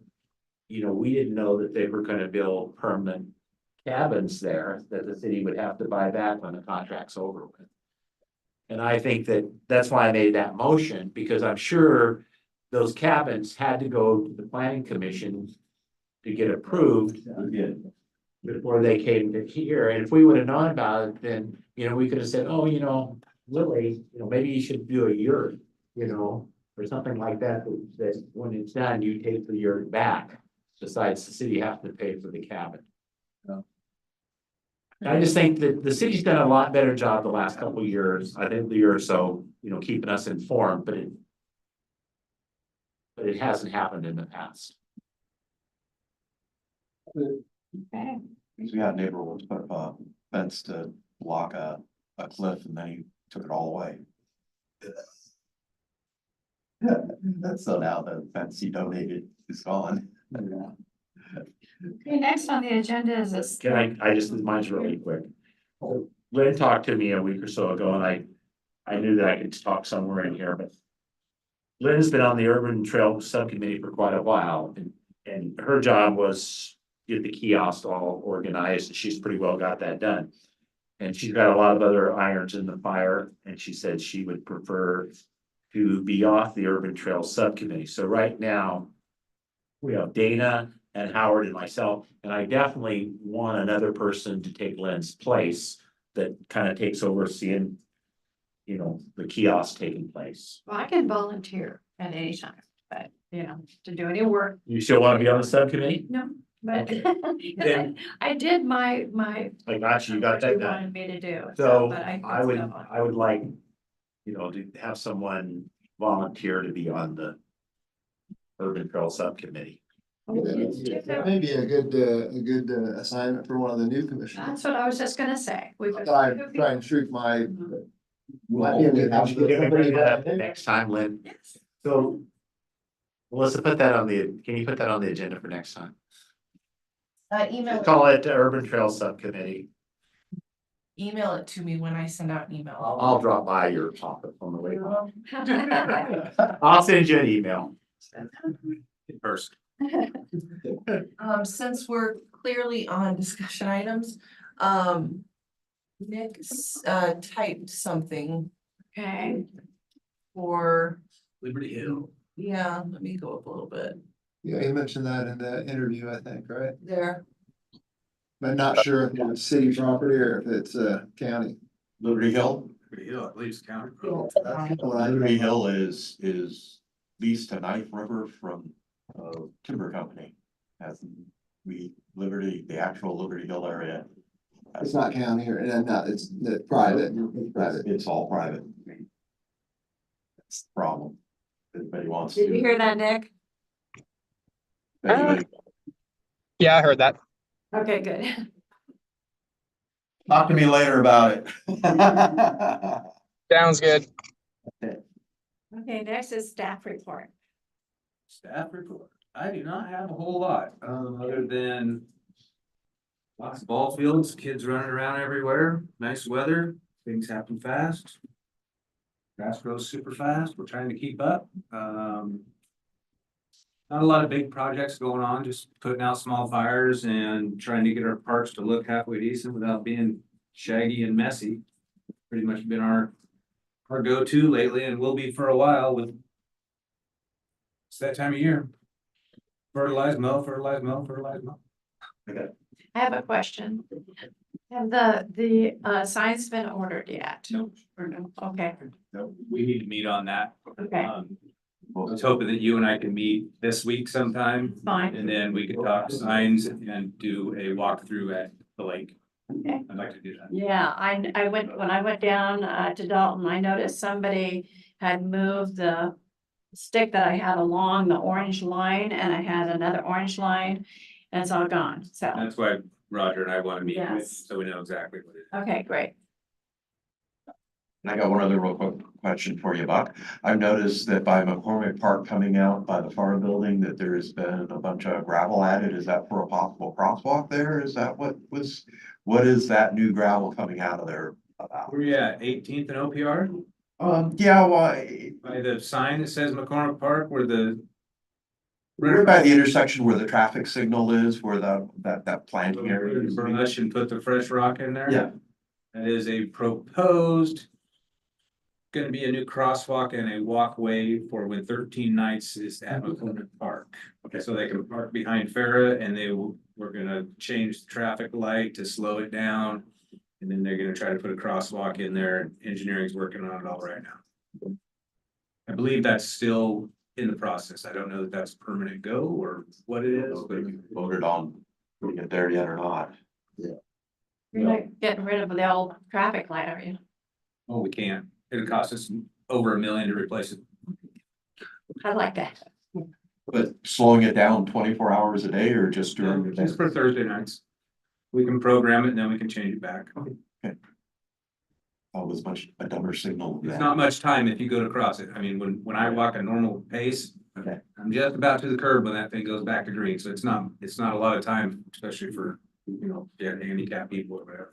You know, we didn't know that they were gonna build permanent cabins there that the city would have to buy back when the contract's over with. And I think that's why I made that motion, because I'm sure those cabins had to go to the planning commission to get approved before they came to here. And if we would have known about it, then, you know, we could have said, oh, you know, Lily, you know, maybe you should do a yurt, you know, or something like that, that when it's done, you take the yurt back. Besides, the city have to pay for the cabin. I just think that the city's done a lot better job the last couple of years, I think the year or so, you know, keeping us informed, but it hasn't happened in the past. Okay. Because we had a neighbor who put up a fence to block a cliff, and then he took it all away. So now the fence he donated is gone. Okay, next on the agenda is this. Can I just, mine's really quick. Lynn talked to me a week or so ago, and I knew that I could talk somewhere in here, but. Lynn's been on the urban trail subcommittee for quite a while, and her job was get the kiosk all organized, and she's pretty well got that done. And she's got a lot of other irons in the fire, and she said she would prefer to be off the urban trail subcommittee. So right now, we have Dana and Howard and myself, and I definitely want another person to take Lynn's place that kind of takes over seeing, you know, the kiosk taking place. Well, I can volunteer at any time, but, you know, to do any work. You still want to be on the subcommittee? No, but Then- I did my. I got you got what you that done. wanted me to do. So but I would, still- I would like, to have someone volunteer to be on the Urban Trail Subcommittee. That may be a good assignment for one of the new commissioners. That's what I was just gonna say. We could- Try and shoot my. Next time, Lynn. So Melissa, put that on can you put that on the agenda for next time? Email, call it Urban Trail Subcommittee. email it to me when I send out an email. I'll drop by your office on the way home. I'll send you an email. In person. Since we're clearly on discussion items, Nick, typed something Okay, for, Liberty Hill. yeah, let me go up a little bit Yeah, you mentioned that in the interview, I think, right? there. But not sure if it's city property or if it's county. Liberty Hill, Liberty Hill, I believe it's county. Liberty Hill is leased to Knife River from timber company. As the actual Liberty Hill area. It's not county or, and not, it's private, private. It's all private. That's the problem. Everybody wants did you to. hear that, Nick? Anybody- Yeah, I heard that. Okay, good. Talk to me later about it. Sounds good. Okay, next is staff report. Staff report. I do not have a whole lot, other than lots of ball fields, kids running around everywhere, nice weather, things happen fast. Grass grows super fast. We're trying to keep up. Not a lot of big projects going on, just putting out small fires and trying to get our parks to look halfway decent without being shaggy and messy. Pretty much been our go-to lately and will be for a while with. It's that time of year. Fertilize, mow, fertilize, mow, fertilize, mow. I have a question. Have the signs been ordered yet? Nope. Or no? Okay, We need to meet on that. okay, I was hoping that you and I can meet this week sometime, fine. and then we could talk signs and do a walkthrough at the lake. Okay. I'd like to do that. Yeah, I went, when I went down to Dalton, I noticed somebody had moved the stick that I had along the orange line, and I had another orange line, and it's all gone, so, That's why Roger and I want to meet with, Yes. so we know exactly what it is. okay, great. And I got one other real quick question for you, Buck. I've noticed that by McCormick Park coming out by the farm building, that there has been a bunch of gravel added. Is that for a possible crosswalk there? Is that what is that new gravel coming out of there about? Where you at, 18th and OPR? Yeah, why, By the sign that says McCormick Park, where the. right by the intersection where the traffic signal is, where that planting area is. Brush and put the fresh rock in there? Yeah. That is a proposed. Gonna be a new crosswalk and a walkway for when 13 Nights is at McCormick Park. Okay. So they can park behind Farah and we're gonna change the traffic light to slow it down. And then they're gonna try to put a crosswalk in there. Engineering's working on it all right now. I believe that's still in the process. I don't know that that's permanent go or what it is, but Voted on, putting it there yet or not. You're not getting rid of the old traffic light, are you? oh, we can't. It'll cost us over $1 million to replace it. I like that. But slowing it down 24 hours a day or just during the day? Just for Thursday nights. We can program it and then we can change it back. Oh, it was much a dumber signal. than It's that. not much time if you go to cross it. I mean, when I walk a normal pace. Okay. I'm just about to the curb when that thing goes back to green, so it's not a lot of time, especially for, handicapped people or whatever.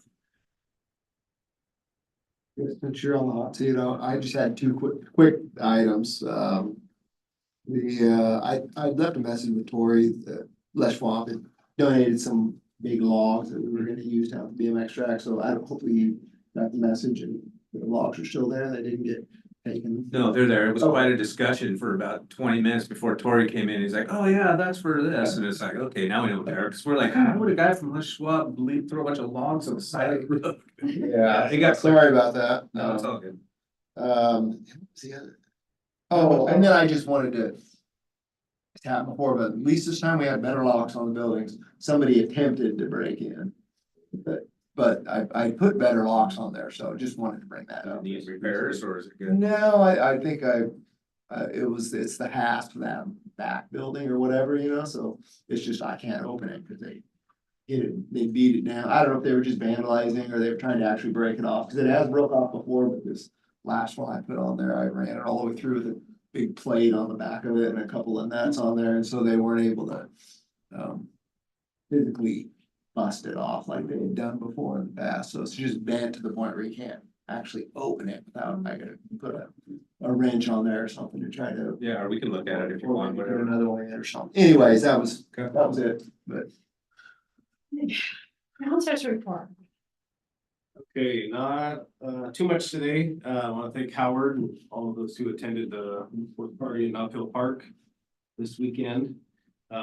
Since you're on the hot seat, I just had two quick items. I left a message with Tori that Les Schwab had donated some big logs that we were gonna use to have the BMX track, so I hopefully you got the message and the logs are still there, they didn't get taken. No, they're there. It was quite a discussion for about 20 minutes before Tori came in. He's like, oh yeah, that's for this. And it's like, okay, now we know what they are. Cause we're like, how would a guy from Les Schwab throw a bunch of logs on the side of the road? Yeah, It got sorry about that. No, it's all good. What's the other? Oh, and then I just wanted to happened before, but at least this time we had better locks on the buildings. Somebody attempted to break in. But I put better locks on there, so just wanted to bring that up. Needs repairs or is it good? No, I think it's the hasp of that back building or whatever, you know, so it's just, I can't open it because they beat it down. I don't know if they were just vandalizing or they were trying to actually break it off, because it has broke off before, but this last one I put on there, I ran it all the way through with a big plate on the back of it and a couple of nuts on there, and so they weren't able to physically bust it off like they had done before in the past, so it's just bent to the point where you can't actually open it without, I gotta put a wrench on there or something to try to. Yeah, or we can look at it if you want, Put whatever. another one in or something. Anyways, that was it, but. Counselor's report. Okay, not too much today. I want to thank Howard and all of those who attended the fourth party in Mountfield Park this weekend. At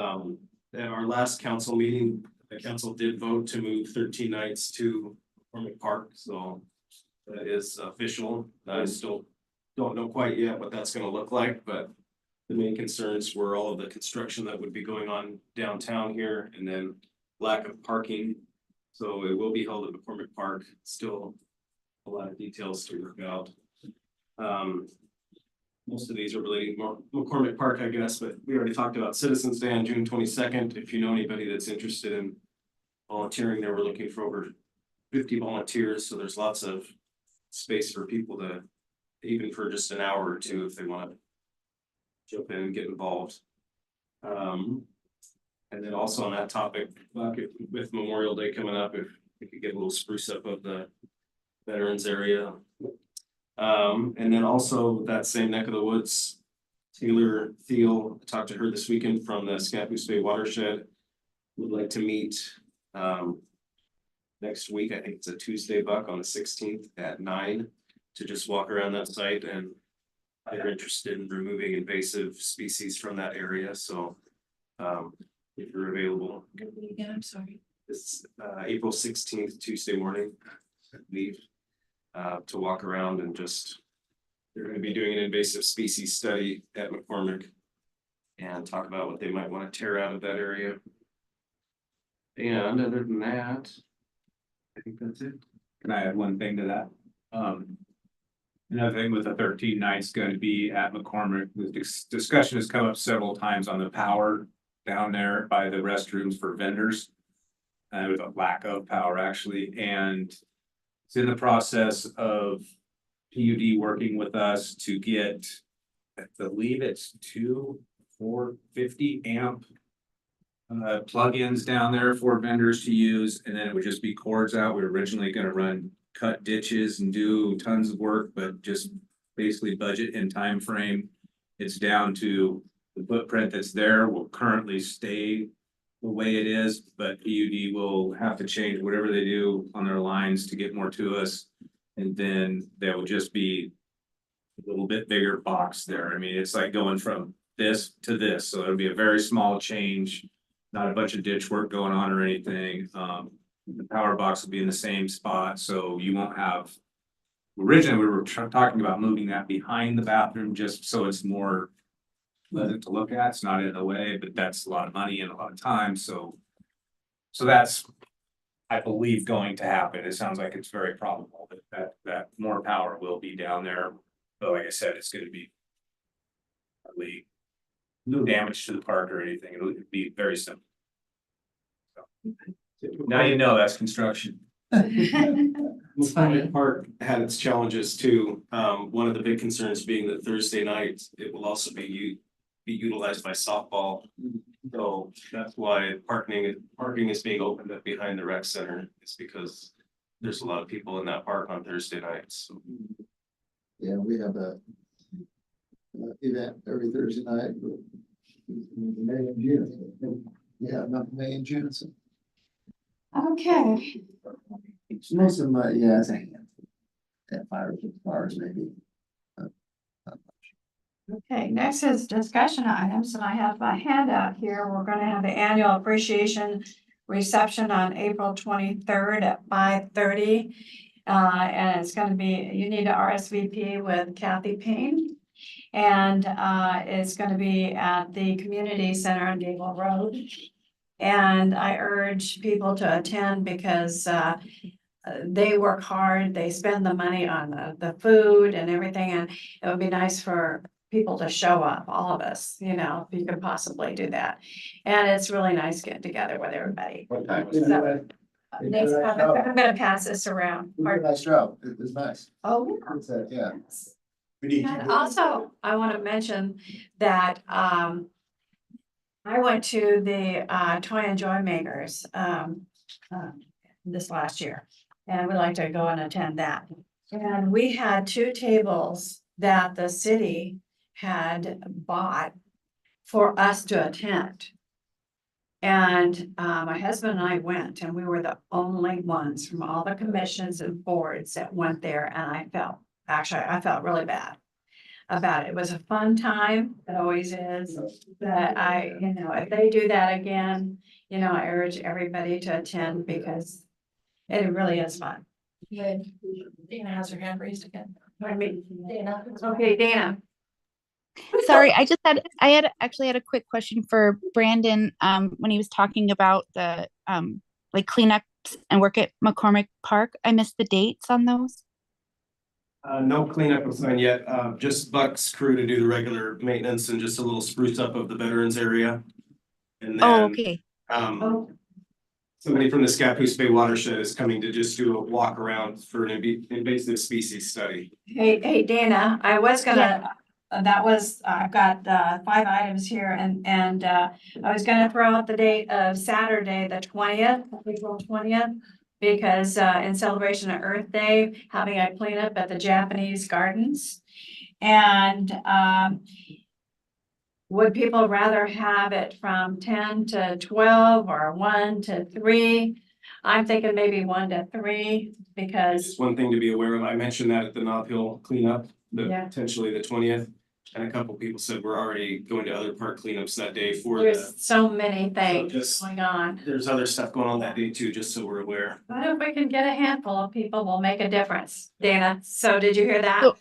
our last council meeting, the council did vote to move 13 nights to McCormick Park, so that is official. I still don't know quite yet what that's going to look like, but the main concerns were all of the construction that would be going on downtown here, and then lack of parking. So it will be held at McCormick Park. Still a lot of details to work out. Most of these are relating more McCormick Park, I guess, but we already talked about Citizens Day on June 22nd. If you know anybody that's interested in volunteering there, we're looking for over 50 volunteers. So there's lots of space for people to, even for just an hour or two, if they want to jump in and get involved. And then also on that topic, with Memorial Day coming up, if we could get a little spruce up of the veterans area. And then also that same neck of the woods, Taylor Thiel, I talked to her this weekend from the Scappoose Bay Watershed. Would like to meet next week. I think it's a Tuesday, Buck, on the 16th at 9 to just walk around that site, and they're interested in removing invasive species from that area. So if you're available. Again, I'm sorry. It's April 16th, Tuesday morning, I believe, to walk around and just, they're going to be doing an invasive species study at McCormick and talk about what they might want to tear out of that area. And other than that, I think that's it. Can I add one thing to that? Another thing with the 13 nights going to be at McCormick, the discussion has come up several times on the power down there by the restrooms for vendors. With a lack of power actually, and it's in the process of PUD working with us to get, I believe it's 2 450 amp plugins down there for vendors to use, and then it would just be cords out. We were originally going to cut ditches and do tons of work, but just basically budget and time frame. It's down to the footprint that's there will currently stay the way it is, but PUD will have to change whatever they do on their lines to get more to us. And then there will just be a little bit bigger box there. I mean, it's like going from this to this, so it'll be a very small change, not a bunch of ditch work going on or anything. The power box will be in the same spot, so you won't have. Originally, we were talking about moving that behind the bathroom just so it's more pleasant to look at. It's not in the way, but that's a lot of money and a lot of time. So that's, I believe, going to happen. It sounds like it's very probable that more power will be down there. But like I said, it's going to be hardly no damage to the park or anything. It'll be very simple. So, now you know that's construction. McCormick Park had its challenges too. One of the big concerns being that Thursday night, it will also be utilized by softball. So that's why parking is being opened up behind the rec center. It's because there's a lot of people in that park on Thursday nights. So. Yeah, we have a event every Thursday night. May and June. Yeah, not May and June. So. Okay, Most of my, yeah, it's a handful. At 5 or 6 bars maybe. okay, next is discussion items, and I have a handout here. We're gonna have the annual appreciation reception on April 23rd at 5:30. And it's gonna be, you need to RSVP with Kathy Payne. And it's gonna be at the community center on Gable Road. And I urge people to attend because they work hard, they spend the money on the food and everything, and it would be nice for people to show up, all of us, you know, if you could possibly do that. And it's really nice getting together with everybody. What time was So, that? next, I'm gonna pass this around. Nice job. It was nice. Oh, It's, yeah. We need to keep and also, I want to mention that I went to the Toy and Joy Makers this last year, and we'd like to go and attend that. And we had 2 tables that the city had bought for us to attend. And my husband and I went, and we were the only ones from all the commissions and boards that went there, and I felt really bad about it. It was a fun time, it always is, but if they do that again, I urge everybody to attend because it really is fun. Dana has her hand raised again. I mean, Dana. okay, Dana. Sorry, I actually had a quick question for Brandon, when he was talking about the, like cleanups and work at McCormick Park. I missed the dates on those. No cleanup was done yet, just Buck's crew to do the regular maintenance and just a little spruce up of the veterans area. And Oh, then, okay. somebody from the Scappoose Bay watershed is coming to just do a walk around for an invasive species study. Hey, Dana, I was gonna, I've got 5 items here and I was gonna throw out the date of Saturday, the 20th, April 20th. Because in celebration of Earth Day, having a cleanup at the Japanese gardens. And would people rather have it from 10 to 12 or 1 to 3? I'm thinking maybe 1 to 3 because Just one thing to be aware of, I mentioned that at the Knob Hill cleanup, Yeah. potentially the 20th. And a couple people said we're already going to other park cleanups that day for the, there's so many things just- going on. there's other stuff going on that day too, just so we're aware. But if we can get a handful of people, we'll make a difference. Dana, so did you hear that? So,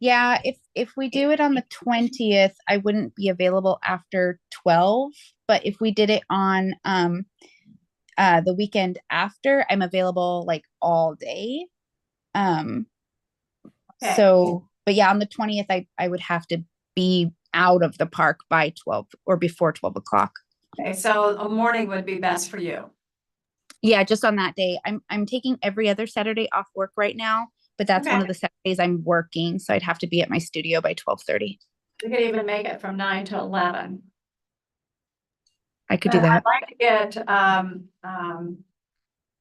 yeah, if we do it on the 20th, I wouldn't be available after 12. But if we did it on the weekend after, I'm available like all day. Okay. So, but yeah, on the 20th, I would have to be out of the park by 12 or before 12 o'clock. Okay, so a morning would be best for you. Yeah, just on that day. I'm taking every other Saturday off work right now, but that's one Okay. of the Saturdays I'm working, so I'd have to be at my studio by 12:30. We could even make it from 9 to 11. I could do But that. I'd like to get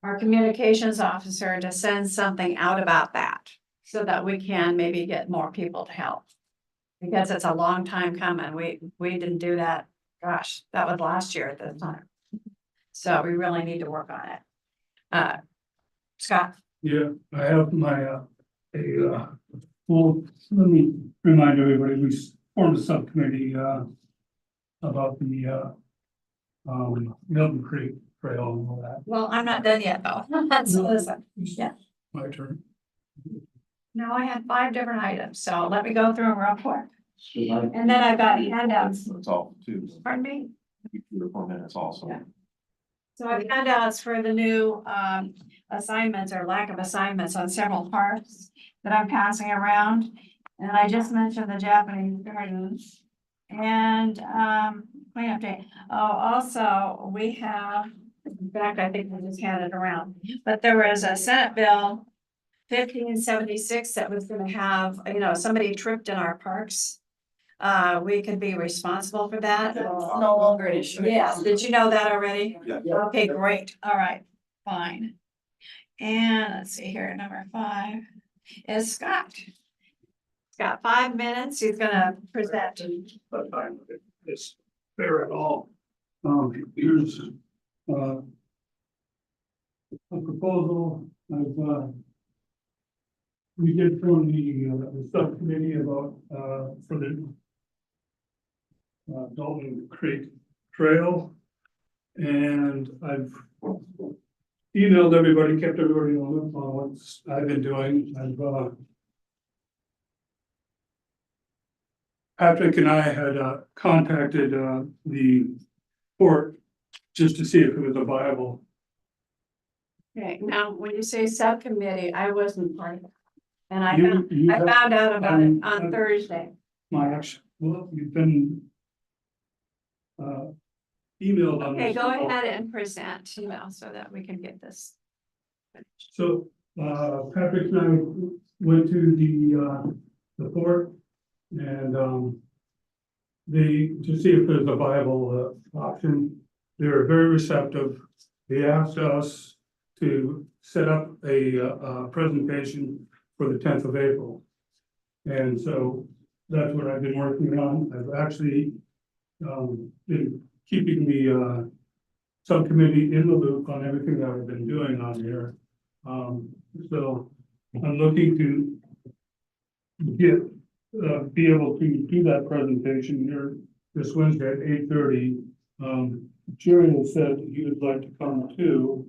our communications officer to send something out about that so that we can maybe get more people to help. Because it's a long time coming. We didn't do that. Gosh, that was last year at this time. So we really need to work on it. Scott? Yeah, I have my, well, let me remind everybody, we formed a subcommittee, about the, Milton Creek Trail and all that. Well, I'm not done yet though. So listen, yeah. My turn. No, I had 5 different items, so let me go through them real quick. And then I've got handouts. That's all, too. Pardon me? 3 or 4 minutes also. Yeah. So I've handouts for the new assignments or lack of assignments on several parks that I'm passing around. And I just mentioned the Japanese gardens. And cleanup day. Oh, also, we have, in fact, I think we just handed it around, but there was a Senate bill 1576 that was gonna have, somebody tripped in our parks. We could be responsible for that. It's no longer an issue. Yes, did you know that already? Yeah. Okay, great, all right, fine. And let's see here, number 5 is Scott. He's got 5 minutes, he's gonna present. But it's fair at all. Here's, a proposal I've, we did from the subcommittee about, for the Dalton Creek Trail. And I've emailed everybody, kept everybody on the loop on what I've been doing. I've, Patrick and I had contacted the port just to see if it was a viable. Okay, now, when you say subcommittee, I wasn't part of it. And I You have- found out about it on um, Thursday. My action, well, you've been emailed on Okay, this. go ahead and present, you know, so that we can get this. So, Patrick and I went to the port and, to see if there's a viable, option. They were very receptive. They asked us to set up a presentation for the 10th of April. And so that's what I've been working on. I've actually, been keeping the, subcommittee in the loop on everything that I've been doing on here. So I'm looking to get, be able to do that presentation here this Wednesday at 8:30. Jerry has said he would like to come too.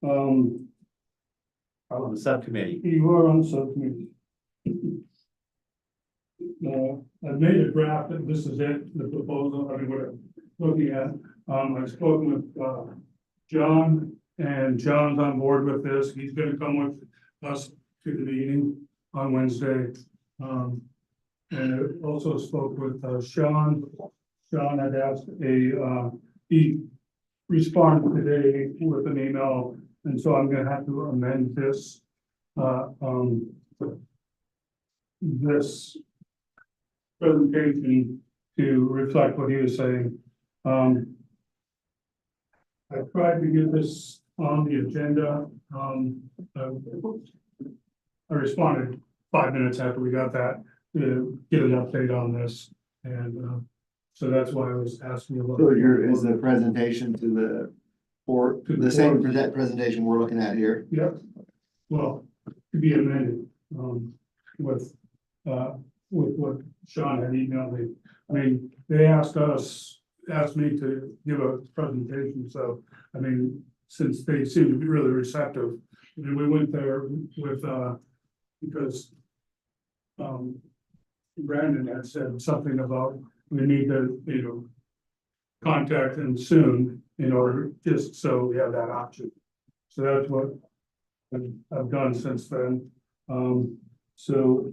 On the subcommittee. You are on the subcommittee. I've made a draft, and this is it, the proposal, I mean, what I'm looking at. I've spoken with, John, and John's on board with this. He's gonna come with us to the meeting on Wednesday. And I also spoke with, Sean. Sean had asked he responded today with an email, and so I'm gonna have to amend this. This presentation to reflect what he was saying. I tried to get this on the agenda. I responded 5 minutes after we got that to get an update on this. And so that's why I was asking about. So is the presentation to the port, To the the same port. presentation we're looking at here? Yep. Well, to be amended, with what Sean had emailed me. I mean, they asked me to give a presentation, so, I mean, since they seem to be really receptive. And we went there with, because Brandon had said something about, we need to, contact him soon in order, just so we have that option. So that's what I've done since then. So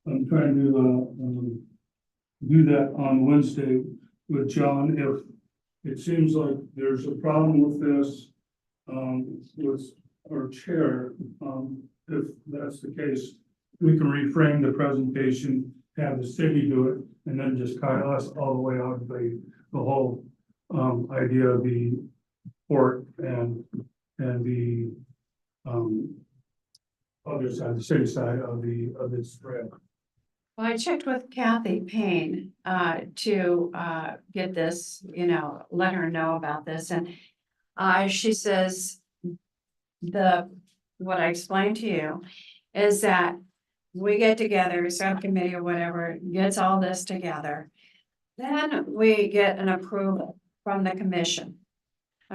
I'm trying to, do that on Wednesday with John. If it seems like there's a problem with this, with our chair, if that's the case, we can reframe the presentation, have the city do it, and then just cut us all the way out of the whole, idea of the port and the, other side, the city side of this thread. Well, I checked with Kathy Payne, to, get this, let her know about this, and, she says what I explained to you is that we get together, subcommittee or whatever, gets all this together. Then we get an approval from the commission.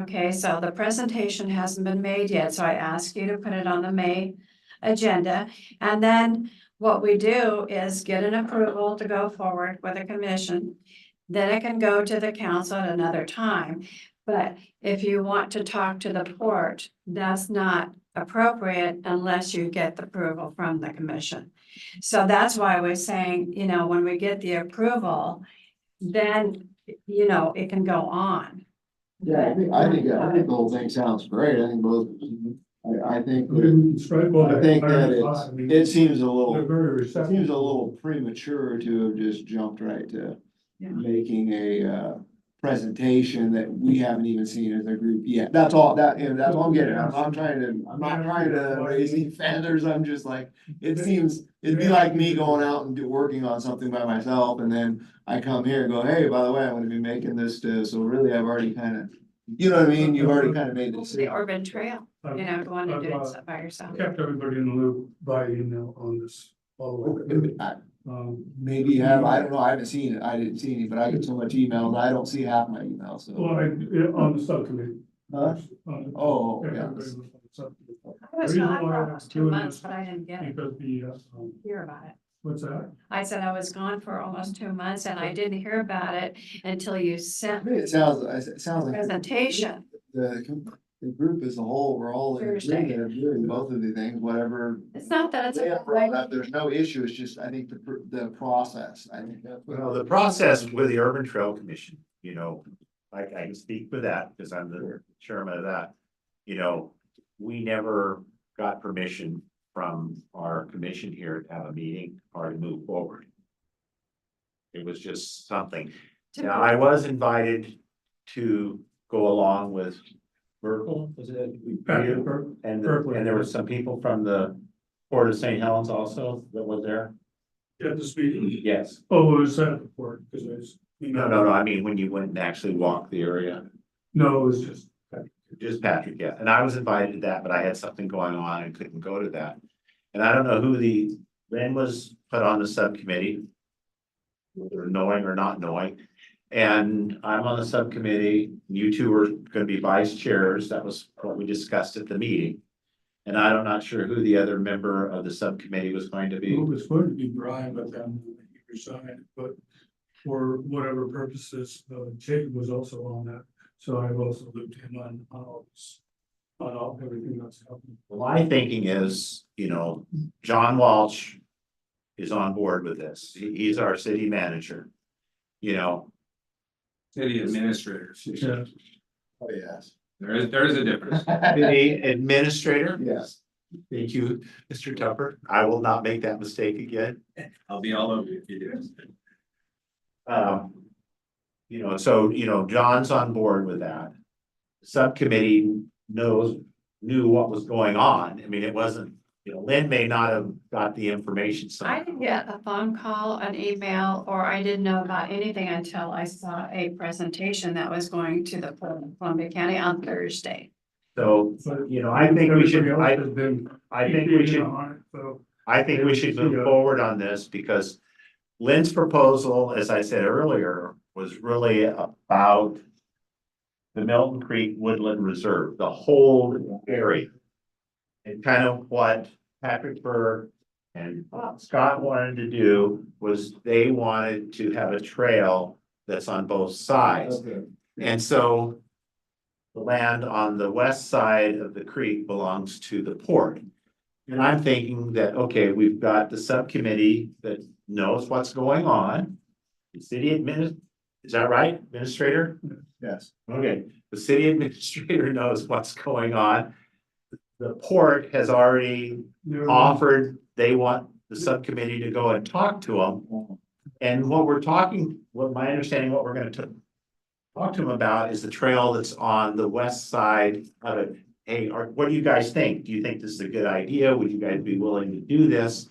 Okay, so the presentation hasn't been made yet, so I ask you to put it on the May agenda. And then what we do is get an approval to go forward with a commission. Then it can go to the council at another time. But if you want to talk to the port, that's not appropriate unless you get the approval from the commission. So that's why we're saying, when we get the approval, then, it can go on. Yeah, I think the whole thing sounds great. I think I think We can strike all I think that I mean, it seems a they're little, very it receptive. seems a little premature to have just jumped right to Yeah. making a presentation that we haven't even seen as a group yet. That's all, that's all I'm getting. I'm not trying to raise any feathers. I'm just like, it seems, it'd be like me going out and working on something by myself, and then I come here and go, hey, by the way, I'm gonna be making this so really I've already kind of, you know what I mean? You've already kind of made the The decision. Oregon Trail, going and doing stuff by yourself. Kept everybody in the loop by email on this all the way through. Maybe you have, I don't know, I haven't seen it, I didn't see any, but I get so much emails, I don't see half my emails, so. Well, on the subcommittee. Huh? On- Oh, yeah. everybody was on the subcommittee. I was The reason gone why for I'm almost 2 doing months, this but I didn't get it, Because hear about it. What's that? I said I was gone for almost 2 months and I didn't hear about it until you I sent mean, the it sounds like. presentation. The group as a whole, we're all in Thursday. agreement of doing both of the things, whatever. It's not that it's They a have brought up, there's no issue, it's just, I think the process, I think that's. Well, the process with the Urban Trail Commission, you know, I can speak for that because I'm the chairman of that. You know, we never got permission from our commission here to have a meeting or to move forward. It was just something. Now, I was invited to go along with Burkle, was it? Patrick Burke. And, Berkeley. and there were some people from the Port of St. Helens also that was there? At the speed. Yes. Oh, it was at the port, because it was. No, I mean, when you went and actually walked the area, No, it was just. just Patrick, yeah, and I was invited to that, but I had something going on and couldn't go to that. And I don't know who Lynn was put on the subcommittee. Whether knowing or not knowing, and I'm on the subcommittee, you two are gonna be vice chairs, that was what we discussed at the meeting. And I'm not sure who the other member of the subcommittee was going to be. It was going to be Brian, but then he resigned, but for whatever purposes, Jacob was also on that. So I've also looped him on all this, on all, everything that's happening. My thinking is, you know, John Walsh is on board with this. He's our city manager. You know, City administrators. Yeah. Oh, yes. There is a difference. city administrator. Yes. Thank you, Mr. Tupper. I will not make that mistake again. I'll be all over you if you do. You know, so, you know, John's on board with that. Subcommittee knew what was going on. I mean, it wasn't, you know, Lynn may not have got the information. I didn't get a phone call, an email, or I didn't know about anything until I saw a presentation that was going to the Port of Columbia County on Thursday. So, you know, I think we should, Everybody else has been I think we keeping should, on it, so. I think we should move forward on this because Lynn's proposal, as I said earlier, was really about the Milton Creek Woodland Reserve, the whole area. And kind of what Patrick Burke and Scott wanted to do was they wanted to have a trail that's on both sides. Okay. And so the land on the west side of the creek belongs to the port. And I'm thinking that, okay, we've got the subcommittee that knows what's going on. The city is that right, administrator? Yes. Okay, the city administrator knows what's going on. The port has already offered, they want the subcommittee to go and talk to them. And what my understanding, what we're gonna talk to them about is the trail that's on the west side of it. Hey, what do you guys think? Do you think this is a good idea? Would you guys be willing to do this?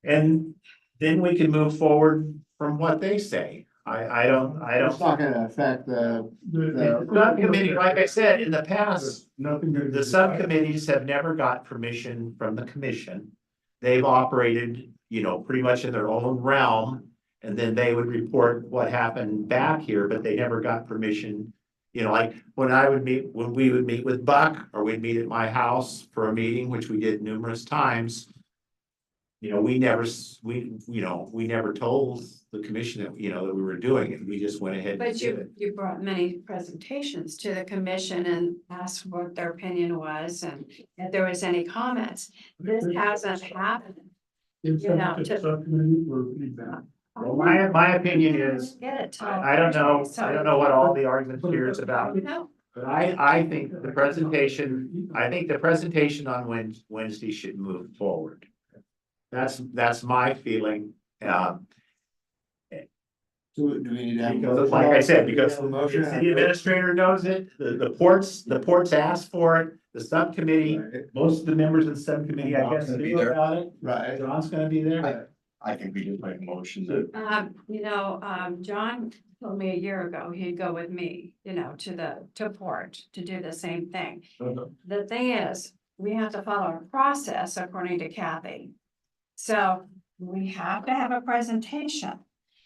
And then we can move forward from what they say. I don't. It's not gonna affect the. The subcommittee, like I said, in the past, Nothing. the subcommittees have never got permission from the commission. They've operated, you know, pretty much in their own realm. And then they would report what happened back here, but they never got permission. You know, like when we would meet with Buck, or we'd meet at my house for a meeting, which we did numerous times. You know, we never told the commission that, you know, that we were doing it. We just went ahead and But did it. you brought many presentations to the commission and asked what their opinion was and if there was any comments. This hasn't happened. It's you know, up to to- subcommittee for feedback. Well, my opinion is, Get it till I don't know Thursday, what all the argument here is about. No, But I think the presentation on Wednesday should move forward. That's my feeling. So do we need to have? a Because motion? like I said, because A the motion. city administrator knows it, the ports asked for it, the subcommittee, Right. most of the members of the subcommittee, I guess, knew about it. Right. John's gonna be there. I think we just make a motion that John told me a year ago, he'd go with me, to port to do the same thing. The thing is, we have to follow a process according to Kathy. So we have to have a presentation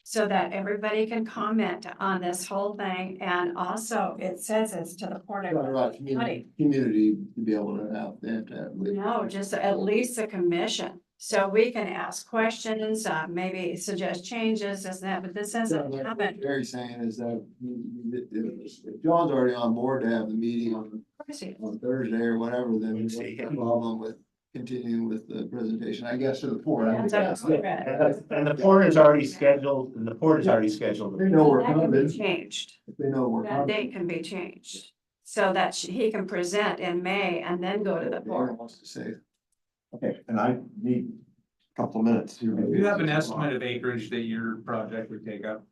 so that everybody can comment on this whole thing. And also it says it's to the Port Talking about of County. community to be able to have that. No, just at least the commission. So we can ask questions, maybe suggest changes, this and that, but this hasn't happened. Jerry's saying is that if John's already on board to have the meeting on Thursday or whatever, then we see a problem with continuing with the presentation, I guess, to the board. I think That's that's- correct. And the port is already scheduled, and the port is already scheduled. They know we're That can be coming, changed. if they know we're That coming. date can be changed. So that he can present in May and then go to the board. Darren wants to say. Okay, and I need a couple of minutes here. Do you have an estimate of acreage that your project would take up?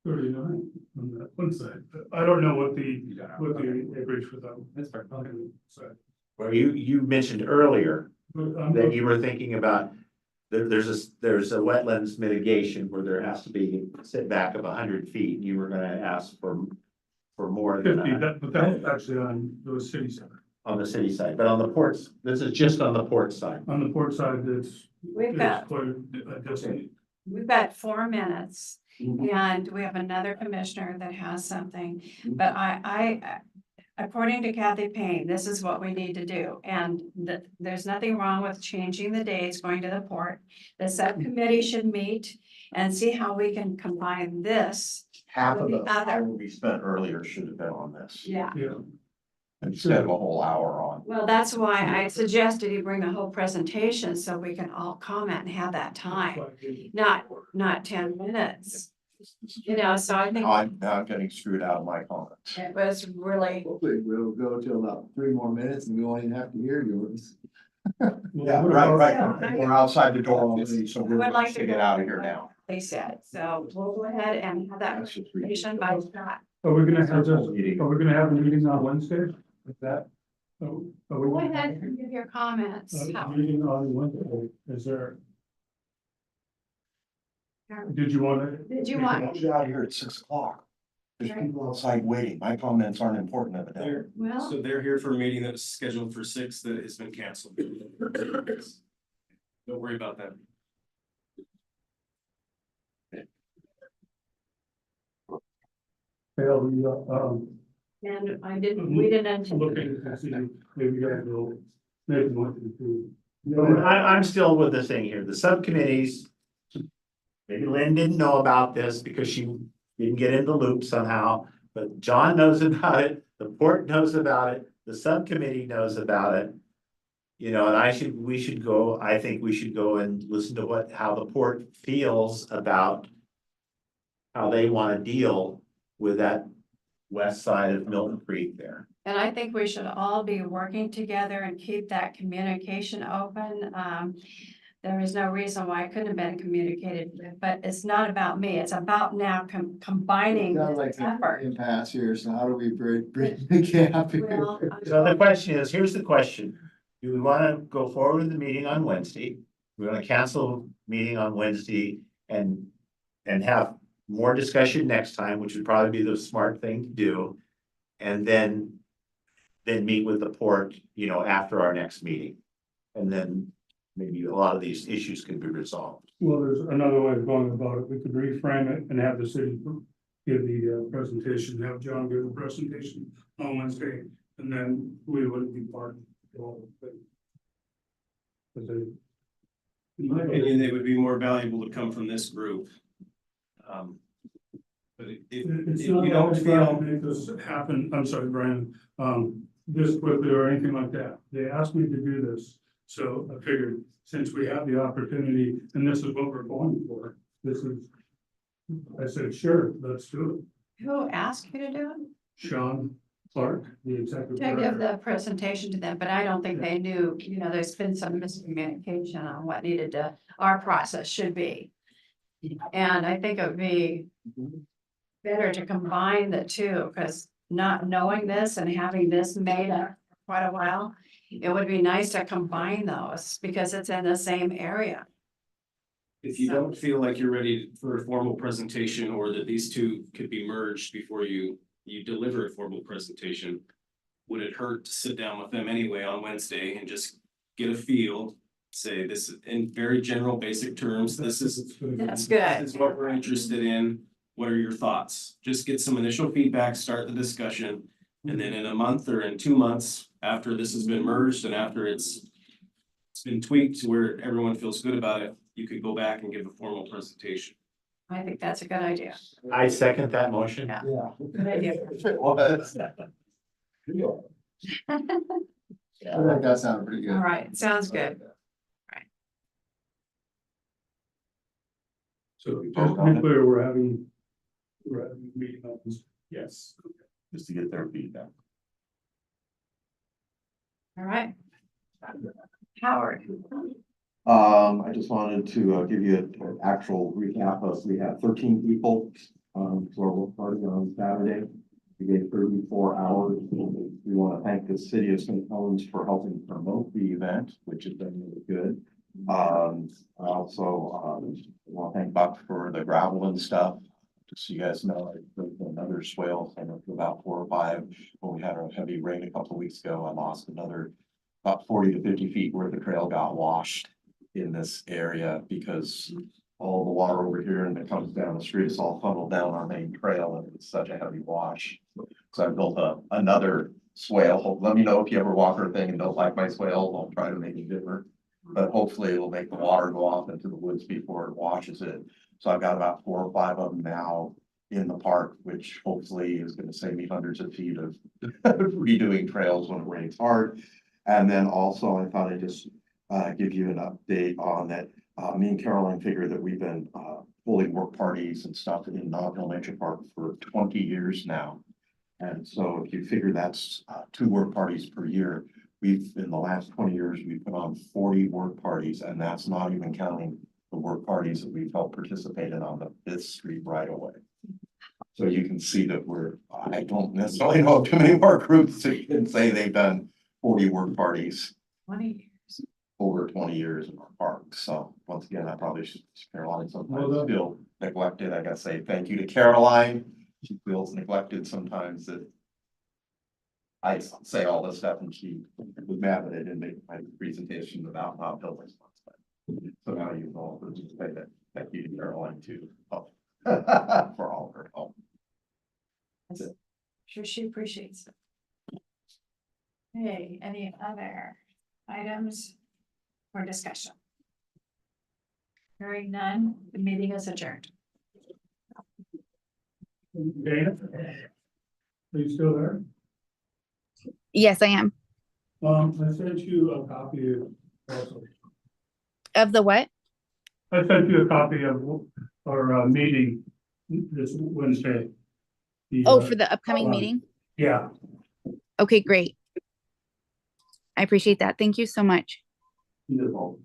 39 on that one side. I don't know what the You don't know. acreage for that. That's fair. Side. Where you mentioned earlier But I'm that you were thinking about, there's a wetlands mitigation where there has to be a setback of 100 feet. You were gonna ask for more than 50, that but that was actually on the city side. on the city side, but on the ports, this is just on the port side. On the port side, it's. We've got, quite a distance. we've got 4 minutes Mhm. and we have another commissioner that has something. But I, according to Kathy Payne, this is what we need to do. And there's nothing wrong with changing the dates, going to the port. The subcommittee should meet and see how we can combine this. Half of the The other. hour we spent earlier should have been on this, Yeah. Yeah, instead of a whole hour on. Well, that's why I suggested you bring the whole presentation so we can all comment and have that time, not 10 minutes. You know, so I think Now I'm getting screwed out of my comments. it was really, Hopefully we'll go till about 3 more minutes and we won't even have to hear yours. Yeah, right. We're outside the door already, so we're I would like going to to get out of here now. they said. So we'll go ahead and have that That's just presentation by Scott. Are we gonna have this, Meeting. are we gonna have a meeting on Wednesday with that? Oh, are we Go gonna ahead have and give your comments. a meeting on Wednesday? Is there? Did you wanna? Did you want? I'll be out here at 6 o'clock. There's people outside waiting. My comments aren't important evidently. Well, So they're here for a meeting that was scheduled for 6 that has been canceled. Don't worry about that. Fail, we, and we didn't. looking to see, maybe you guys will make one to. I'm still with the thing here, the subcommittees. Maybe Lynn didn't know about this because she didn't get in the loop somehow, but John knows about it, the port knows about it, the subcommittee knows about it. You know, and I think we should go and listen to how the port feels about. How they wanna deal with that west side of Milton Creek there. And I think we should all be working together and keep that communication open. There is no reason why it couldn't have been communicated with, but it's not about me. It's about now combining Sounds like this an effort. impasse here, so how do we bridge the gap here? Well, So the question is, here's the question, do we wanna go forward with the meeting on Wednesday? We're gonna cancel meeting on Wednesday and have more discussion next time, which would probably be the smart thing to do. And then meet with the port, you know, after our next meeting. And then maybe a lot of these issues can be resolved. Well, there's another way of going about it. We could reframe it and have the city give the presentation, have John give the presentation on Wednesday, and then we wouldn't be part of the whole thing. In my opinion, they would be more valuable to come from this group. But if It's if not you don't always trying feel, to make this happen, I'm sorry, Brian, this quickly or anything like that. They asked me to do this, so I figured, since we have the opportunity, and this is what we're going for, I said, sure, let's do it. Who asked you to do it? Sean Clark, the executive To give director. the presentation to them, but I don't think they knew, you know, there's been some miscommunication on what our process should be. And I think it would be better to combine the two, because not knowing this and having this made up for quite a while, it would be nice to combine those because it's in the same area. if you don't feel like you're ready for a formal presentation or that these two could be merged before you deliver a formal presentation, would it hurt to sit down with them anyway on Wednesday and just get a feel? Say this in very general, basic terms, this is That's good. This is what we're interested in. What are your thoughts? Just get some initial feedback, start the discussion. And then in a month or in 2 months, after this has been merged and after it's been tweaked to where everyone feels good about it, you could go back and give a formal presentation. I think that's a good idea. I second that motion. Yeah. Yeah. Good idea. If it was. That does sound pretty good. All right, sounds good. So just to be clear, we're having a meeting on this. Yes, just to get their feedback. All right. Howard. I just wanted to give you an actual recap of, we had 13 people to our work party on Saturday. We gave 34 hours. We want to thank the city of St. Helens for helping promote the event, which has been really good. I also want to thank Buck for the gravel and stuff. Just so you guys know, I built another swale, I know for about 4 or 5. When we had a heavy rain a couple of weeks ago, I lost another about 40 to 50 feet where the trail got washed in this area because all the water over here and it comes down the street, it's all funneled down our main trail and it's such a heavy wash. So I built another swale. Let me know if you ever walk our thing and don't like my swale, I'll try to make it different. But hopefully it'll make the water go off into the woods before it washes it. So I've got about 4 or 5 of them now in the park, which hopefully is gonna save me hundreds of feet of redoing trails when it rains hard. And then also I thought I'd just give you an update on that. Me and Caroline figure that we've been holding work parties and stuff in Nob Hill Nature Park for 20 years now. And so if you figure that's 2 work parties per year, in the last 20 years, we've put on 40 work parties, and that's not even counting the work parties that we've helped participate in on the 5th Street right away. So you can see that I don't necessarily know of too many more groups that can say they've done 40 work parties 20 years. over 20 years in our park. So once again, I probably should, Caroline sometimes feel neglected. I gotta say thank you to Caroline. She feels neglected sometimes that I say all this stuff and she was mad that I didn't make my presentation about Nob Hill this month. So now you know, but just say that thank you to Caroline too, for all of her help. Sure, she appreciates it. Hey, any other items for discussion? Hearing none, the meeting is adjourned. Dana? Are you still there? Yes, I am. I sent you a copy Of the what? I sent you a copy of our meeting this Wednesday. Oh, for the upcoming meeting? Yeah. Okay, great. I appreciate that. Thank you so much. Beautiful.